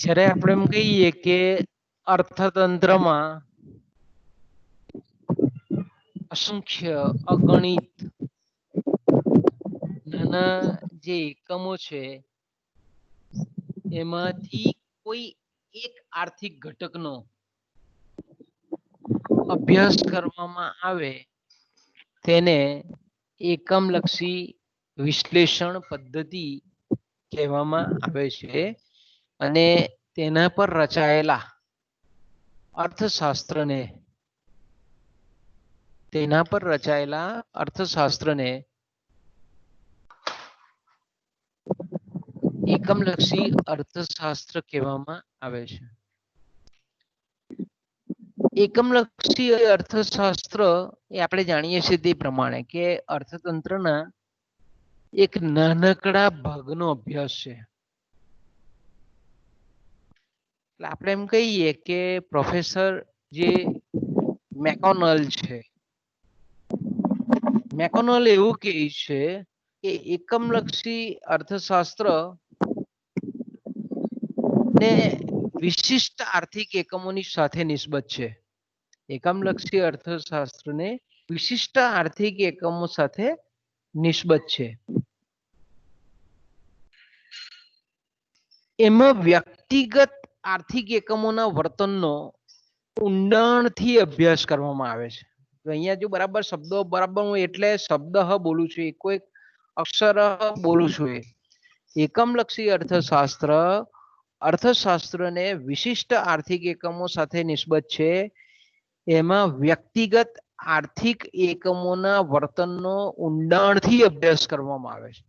જ્યારે આપણે એમ કહીએ કે અર્થતંત્રમાં અસંખ્ય અગણિત નાના જે એકમો છે એમાંથી કોઈ એક આર્થિક ઘટકનો અભ્યાસ કરવામાં આવે તેને એકમલક્ષી વિશ્લેષણ પદ્ધતિ કહેવામાં આવે છે. અને તેના પર રચાયેલા અર્થશાસ્ત્રને એકમલક્ષી અર્થશાસ્ત્ર કહેવામાં આવે છે. એકમલક્ષી અર્થશાસ્ત્ર એ આપણે જાણીએ છીએ તે પ્રમાણે કે અર્થતંત્રના એક નાનકડા ભાગનો અભ્યાસ છે. આપણે એમ કહીએ કે પ્રોફેસર જે મેકોનલ છે, મેકોનલ એવું કહે છે કે એકમલક્ષી અર્થશાસ્ત્ર ને વિશિષ્ટ આર્થિક એકમોની સાથે નિસ્બત છે. એકમલક્ષી અર્થશાસ્ત્રને વિશિષ્ટ આર્થિક એકમો સાથે નિસ્બત છે. એમાં વ્યક્તિગત આર્થિક એકમોના વર્તનનો ઊંડાણથી અભ્યાસ કરવામાં આવે છે. અહીંયા જો બરાબર શબ્દો બરાબર હું એટલે શબ્દ બોલું છું, કોઈ અક્ષર બોલું છું. એકમલક્ષી અર્થશાસ્ત્રને વિશિષ્ટ આર્થિક એકમો સાથે નિસ્બત છે. એમાં વ્યક્તિગત આર્થિક એકમોના વર્તનનો ઊંડાણથી અભ્યાસ કરવામાં આવે છે.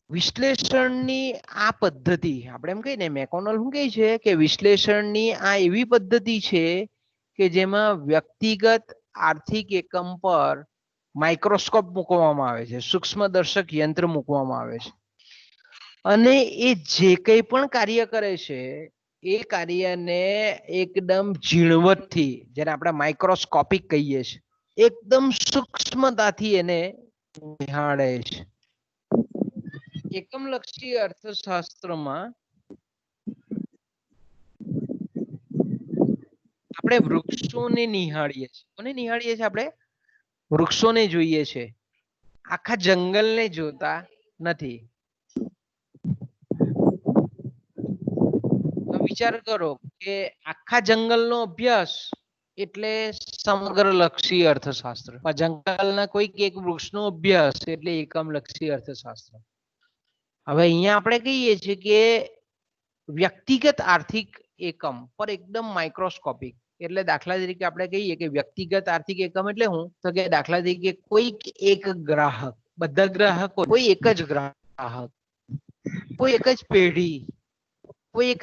વિશ્લેષણની આ પદ્ધતિ આપણે એમ કહીએ ને, મેકોનલ શું કહે છે કે વિશ્લેષણની આ એવી પદ્ધતિ છે કે જેમાં વ્યક્તિગત આર્થિક એકમ પર માઇક્રોસ્કોપ મૂકવામાં આવે છે, સૂક્ષ્મદર્શક યંત્ર મૂકવામાં આવે છે, અને એ જે કંઈ પણ કાર્ય કરે છે એ કાર્યને એકદમ ઝીણવટથી, જેને આપણે માઇક્રોસ્કોપિક કહીએ છીએ, એકદમ સૂક્ષ્મતાથી એને નિહાળે છે. એકમલક્ષી અર્થશાસ્ત્રમાં આપણે વૃક્ષોને નિહાળીએ છીએ. કોને નિહાળીએ છીએ? આપણે વૃક્ષોને જોઈએ છે, આખા જંગલને જોતા નથી. વિચાર કરો કે આખા જંગલનો અભ્યાસ એટલે સમગ્રલક્ષી અર્થશાસ્ત્ર. જંગલના કોઈક એક વૃક્ષનો અભ્યાસ એટલે એકમલક્ષી અર્થશાસ્ત્ર. હવે અહીંયા આપણે કહીએ છીએ કે વ્યક્તિગત આર્થિક એકમ પર એકદમ માઇક્રોસ્કોપિક, એટલે દાખલા તરીકે આપણે કહીએ કે વ્યક્તિગત આર્થિક એકમ એટલે હું, તો કે દાખલા તરીકે કોઈક એક ગ્રાહક, બધા ગ્રાહકો, કોઈ એક જ ગ્રાહક, કોઈ એક જ પેઢી, કોઈ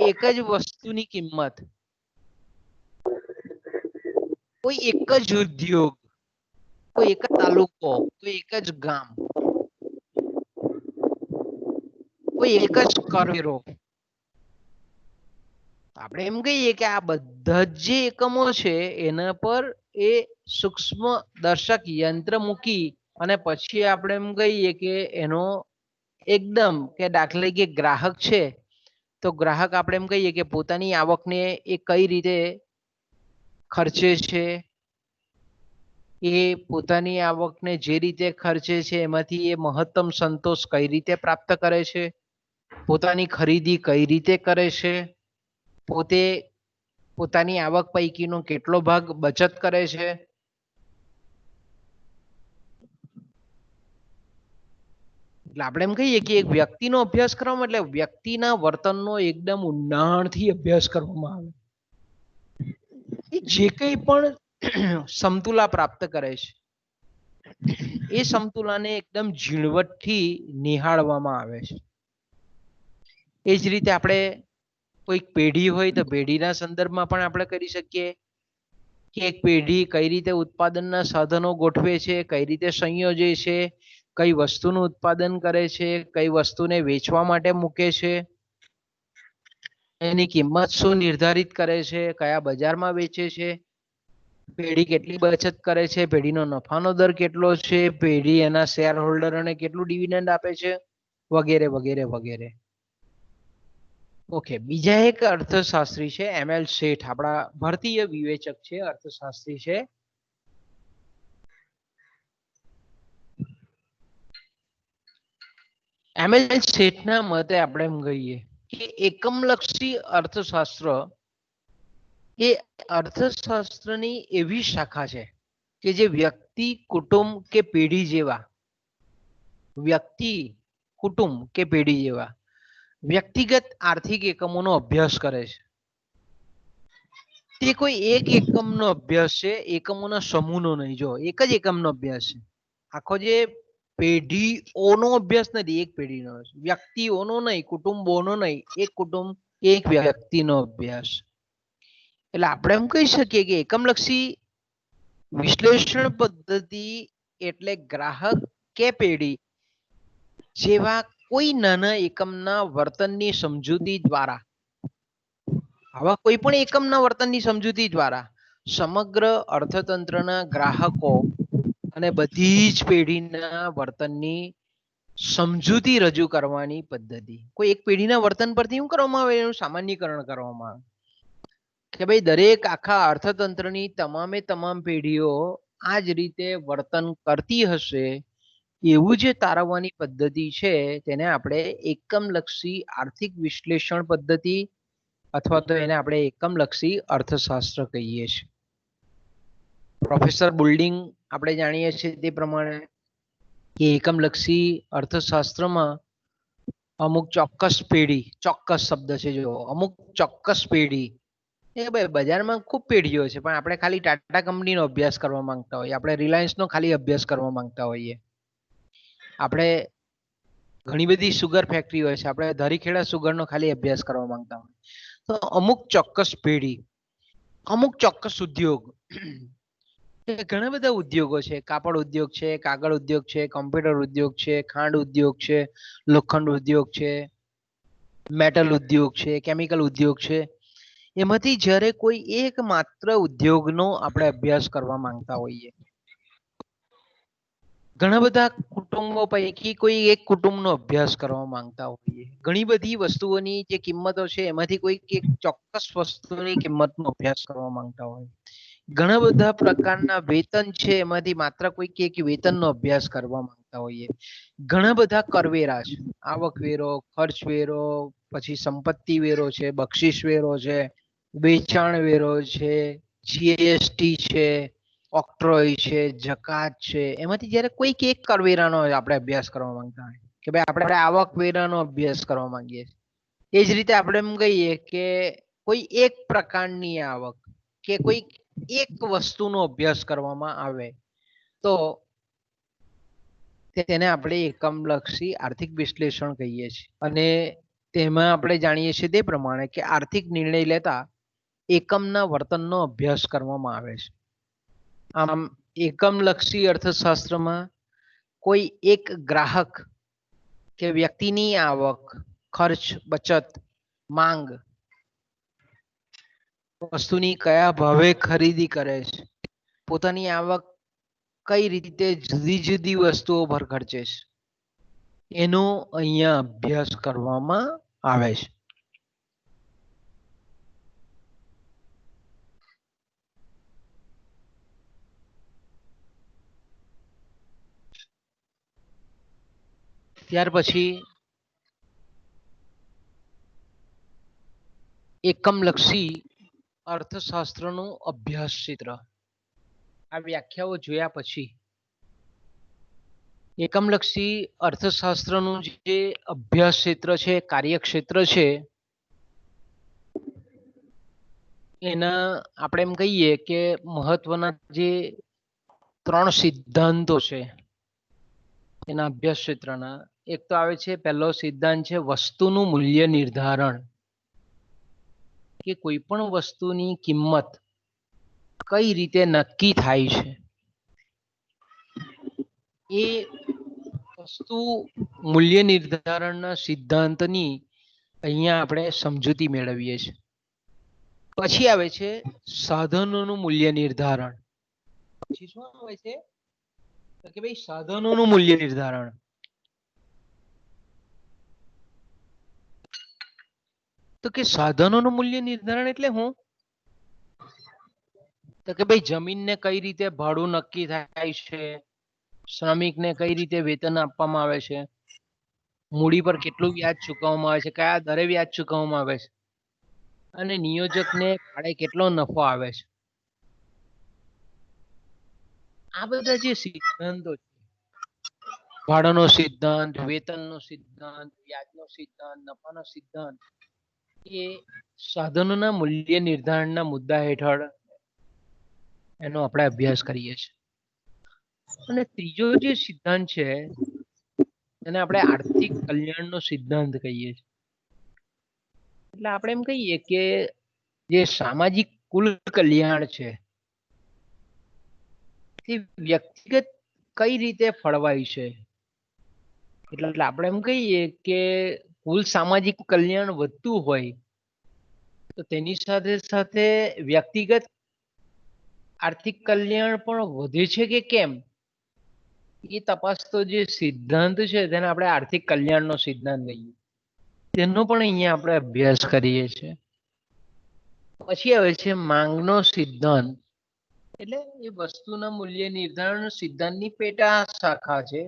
એક જ વસ્તુની કિંમત, કોઈ એક જ ઉદ્યોગ, કોઈ એક જ તાલુકો, કોઈ એક જ ગામ, કોઈ એક જ કરવેરો. આપણે એમ કહીએ કે આ બધા જે એકમો છે એના પર એ સૂક્ષ્મ દર્શક યંત્ર મૂકી અને પછી આપણે એમ કહીએ કે એનો એકદમ, કે દાખલા તરીકે ગ્રાહક છે તો ગ્રાહક આપણે એમ કહીએ કે પોતાની આવકને એ કઈ રીતે ખર્ચે છે, એ પોતાની આવકને જે રીતે ખર્ચે છે એમાંથી એ મહત્તમ સંતોષ કઈ રીતે પ્રાપ્ત કરે છે, પોતાની ખરીદી કઈ રીતે કરે છે, પોતે પોતાની આવક પૈકીનો કેટલો ભાગ બચત કરે છે. એટલે આપણે એમ કહીએ કે એક વ્યક્તિનો અભ્યાસ કરવામાં એટલે વ્યક્તિના વર્તનનો એકદમ ઊંડાણથી અભ્યાસ કરવામાં આવે. જે કંઈ પણ સમતુલા પ્રાપ્ત કરે છે એ સમતુલાને એકદમ ઝીણવટથી નિહાળવામાં આવે છે. એ જ રીતે આપણે કોઈક પેઢી હોય તો પેઢીના સંદર્ભમાં પણ આપણે કરી શકીએ કે એક પેઢી કઈ રીતે ઉત્પાદનના સાધનો ગોઠવે છે, કઈ રીતે સંયોજે છે, કઈ વસ્તુનું ઉત્પાદન કરે છે, કઈ વસ્તુને વેચવા માટે મૂકે છે, એની કિંમત શું નિર્ધારિત કરે છે, કયા બજારમાં વેચે છે, પેઢી કેટલી બચત કરે છે, પેઢીનો નફાનો દર કેટલો છે, પેઢી એના શેર હોલ્ડરોને કેટલું ડિવિડન્ડ આપે છે, વગેરે વગેરે વગેરે. ઓકે, બીજા એક અર્થશાસ્ત્રી છે એમએલ શેઠ, આપણા ભારતીય વિવેચક છે, અર્થશાસ્ત્રી છે. એમએલ શેઠના મતે આપણે એમ કહીએ કે એકમલક્ષી અર્થશાસ્ત્ર એ અર્થશાસ્ત્રની એવી શાખા છે કે જે વ્યક્તિ, કુટુંબ કે પેઢી જેવા વ્યક્તિ, કુટુંબ કે પેઢી જેવા વ્યક્તિગત આર્થિક એકમોનો અભ્યાસ કરે છે. તે કોઈ એક એકમનો અભ્યાસ છે, એકમોના સમૂહનો નહીં. જો એક જ એકમનો અભ્યાસ છે. આખો જે પેઢીઓનો અભ્યાસ નથી, એક પેઢીનો, વ્યક્તિઓનો નહીં, કુટુંબોનો નહીં, એક કુટુંબ એક વ્યક્તિનો અભ્યાસ. એટલે આપણે એમ કહી શકીએ કે એકમલક્ષી વિશ્લેષણ પદ્ધતિ એટલે ગ્રાહક કે પેઢી જેવા કોઈ નાના એકમના વર્તનની સમજૂતી દ્વારા, આવા કોઈ પણ એકમના વર્તનની સમજૂતી દ્વારા સમગ્ર અર્થતંત્રના ગ્રાહકો અને બધી જ પેઢીના વર્તનની સમજૂતી રજૂ કરવાની પદ્ધતિ. કોઈ એક પેઢીના વર્તન પરથી શું કરવામાં આવે? એનું સામાન્યકરણ કરવામાં આવે કે ભાઈ દરેક આખા અર્થતંત્રની તમામે તમામ પેઢીઓ આ જ રીતે વર્તન કરતી હશે, એવું જે તારવવાની પદ્ધતિ છે તેને આપણે એકમલક્ષી આર્થિક વિશ્લેષણ પદ્ધતિ અથવા તો એને આપણે એકમલક્ષી અર્થશાસ્ત્ર કહીએ છીએ. પ્રોફેસર બુલ્ડિંગ આપણે જાણીએ છીએ તે પ્રમાણે કે એકમલક્ષી અર્થશાસ્ત્રમાં અમુક ચોક્કસ પેઢી, ચોક્કસ શબ્દ છે, જો અમુક ચોક્કસ પેઢી, એ ભાઈ બજારમાં ખૂબ પેઢીઓ છે, પણ આપણે ખાલી ટાટા કંપનીનો અભ્યાસ કરવા માંગતા હોઈએ, આપણે રિલાયન્સનો ખાલી અભ્યાસ કરવા માંગતા હોઈએ, આપણે ઘણી બધી સુગર ફેક્ટરી હોય છે, આપણે ધારીખેડા સુગરનો ખાલી અભ્યાસ કરવા માંગતા હોય, તો અમુક ચોક્કસ પેઢી, અમુક ચોક્કસ ઉદ્યોગ, ઘણા બધા ઉદ્યોગો છે, કાપડ ઉદ્યોગ છે, કાગળ ઉદ્યોગ છે, કોમ્પ્યુટર ઉદ્યોગ છે, ખાંડ ઉદ્યોગ છે, લોખંડ ઉદ્યોગ છે, મેટલ ઉદ્યોગ છે, કેમિકલ ઉદ્યોગ છે. એમાંથી જ્યારે કોઈ એક માત્ર ઉદ્યોગનો આપણે અભ્યાસ કરવા માંગતા હોઈએ, ઘણા બધા કુટુંબો પૈકી કોઈ એક કુટુંબનો અભ્યાસ કરવા માંગતા હોઈએ, ઘણી બધી વસ્તુઓની જે કિંમતો છે એમાંથી કોઈ એક ચોક્કસ વસ્તુની કિંમતનો અભ્યાસ કરવા માંગતા હોય, ઘણા બધા પ્રકારના વેતન છે એમાંથી માત્ર કોઈ એક વેતનનો અભ્યાસ કરવા માંગતા હોઈએ, ઘણા બધા કરવેરા છે, આવકવેરો, ખર્ચવેરો, પછી સંપત્તિ વેરો છે, બક્ષિસ વેરો છે, વેચાણ વેરો છે, જીએસટી છે, ઓક્ટ્રોય છે, જકાત છે, એમાંથી જ્યારે કોઈક એક કરવેરાનો આપણે અભ્યાસ કરવા માંગતા હોય કે ભાઈ આપણે આવકવેરાનો અભ્યાસ કરવા માંગીએ, એ જ રીતે આપણે એમ કહીએ કે કોઈ એક પ્રકારની આવક કે કોઈ એક વસ્તુનો અભ્યાસ કરવામાં આવે તો તેને આપણે એકમલક્ષી આર્થિક વિશ્લેષણ કહીએ છીએ. અને તેમાં આપણે જાણીએ છીએ તે પ્રમાણે કે આર્થિક નિર્ણય લેતા એકમના વર્તનનો અભ્યાસ કરવામાં આવે છે. આમ એકમલક્ષી અર્થશાસ્ત્રમાં કોઈ એક ગ્રાહક કે વ્યક્તિની આવક, ખર્ચ, બચત, માંગ, વસ્તુની કયા ભાવે ખરીદી કરે છે, પોતાની આવક કઈ રીતે જુદી જુદી વસ્તુઓ પર ખર્ચે છે, એનો અહીંયા અભ્યાસ કરવામાં આવે છે. ત્યાર પછી એકમલક્ષી અર્થશાસ્ત્રનું અભ્યાસ ક્ષેત્ર. આ વ્યાખ્યાઓ જોયા પછી એકમલક્ષી અર્થશાસ્ત્રનું જે અભ્યાસ ક્ષેત્ર છે, કાર્યક્ષેત્ર છે, એના આપણે એમ કહીએ કે મહત્વના જે 3 સિદ્ધાંતો છે એના અભ્યાસ ક્ષેત્રના, એક તો આવે છે, પહેલો સિદ્ધાંત છે વસ્તુનું મૂલ્ય નિર્ધારણ, કે કોઈ પણ વસ્તુની કિંમત કઈ રીતે નક્કી થાય છે, એ વસ્તુ મૂલ્ય નિર્ધારણના સિદ્ધાંતની અહીંયા આપણે સમજૂતી મેળવીએ છીએ. પછી આવે છે સાધનોનું મૂલ્ય નિર્ધારણ, પછી શું આવે છે તો કે ભાઈ સાધનોનું મૂલ્ય નિર્ધારણ. તો કે સાધનોનું મૂલ્ય નિર્ધારણ એટલે શું? તો કે ભાઈ જમીનને કઈ રીતે ભાડું નક્કી થાય છે, શ્રમિકને કઈ રીતે વેતન આપવામાં આવે છે, મૂડી પર કેટલું વ્યાજ ચૂકવવામાં આવે છે, કયા દરે વ્યાજ ચૂકવવામાં આવે છે, અને નિયોજકને ફાળે કેટલો નફો આવે છે. આ બધા જે સિદ્ધાંતો છે, ભાડાનો સિદ્ધાંત, વેતનનો સિદ્ધાંત, વ્યાજનો સિદ્ધાંત, નફાનો સિદ્ધાંત, એ સાધનોના મૂલ્ય નિર્ધારણના મુદ્દા હેઠળ એનો આપણે અભ્યાસ કરીએ છીએ. અને ત્રીજો જે સિદ્ધાંત છે એને આપણે આર્થિક કલ્યાણનો સિદ્ધાંત કહીએ છીએ. એટલે આપણે એમ કહીએ કે જે સામાજિક કુલ કલ્યાણ છે તે વ્યક્તિગત કઈ રીતે ફળવાય છે. એટલે આપણે એમ કહીએ કે કુલ સામાજિક કલ્યાણ વધતું હોય તો તેની સાથે સાથે વ્યક્તિગત આર્થિક કલ્યાણ પણ વધે છે કે કેમ, એ તપાસતો જે સિદ્ધાંત છે તેને આપણે આર્થિક કલ્યાણનો સિદ્ધાંત કહીએ. તેનો પણ અહીંયા આપણે અભ્યાસ કરીએ છીએ. પછી આવે છે માંગનો સિદ્ધાંત. એટલે એ વસ્તુના મૂલ્ય નિર્ધારણ સિદ્ધાંતની પેટા શાખા છે.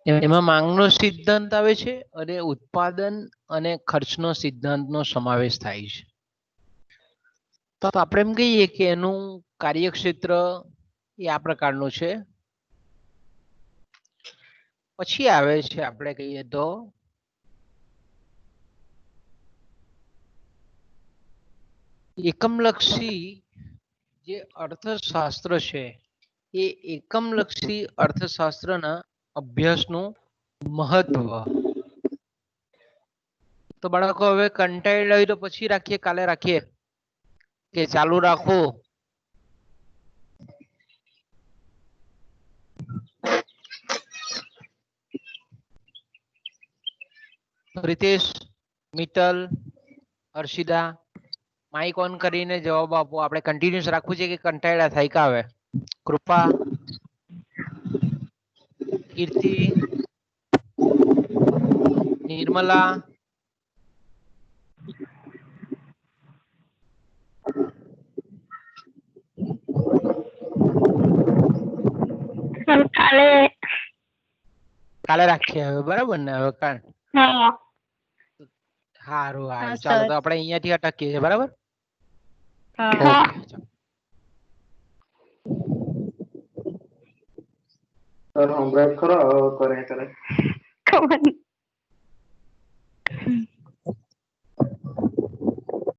એમાં માંગનો સિદ્ધાંત આવે છે અને ઉત્પાદન અને ખર્ચનો સિદ્ધાંતનો સમાવેશ થાય છે. તો આપણે એમ કહીએ કે એનું કાર્યક્ષેત્ર એ આ પ્રકારનું છે. પછી આવે છે આપણે કહીએ તો એકમલક્ષી જે અર્થશાસ્ત્ર છે એ એકમલક્ષી અર્થશાસ્ત્રના અભ્યાસનું મહત્વ. તો બાળકો હવે કંટાળેલા હોય તો પછી રાખીએ, કાલે રાખીએ કે ચાલુ રાખો? રિતેશ, મિત્તલ, હર્ષિદા, માઇક ઓન કરીને જવાબ આપો. આપણે કન્ટિન્યુઅસ રાખવું છે કે કંટાળા થાય કે આવે? કૃપા, કીર્તિ, નિર્મલા, કાલે રાખીએ હવે, બરાબર ને? હવે કાલ સારું સારું, ચાલો તો આપણે અહીંયાથી અટકીએ છીએ, બરાબર? ઓકે. સર હમણાં ખરો કરે કરે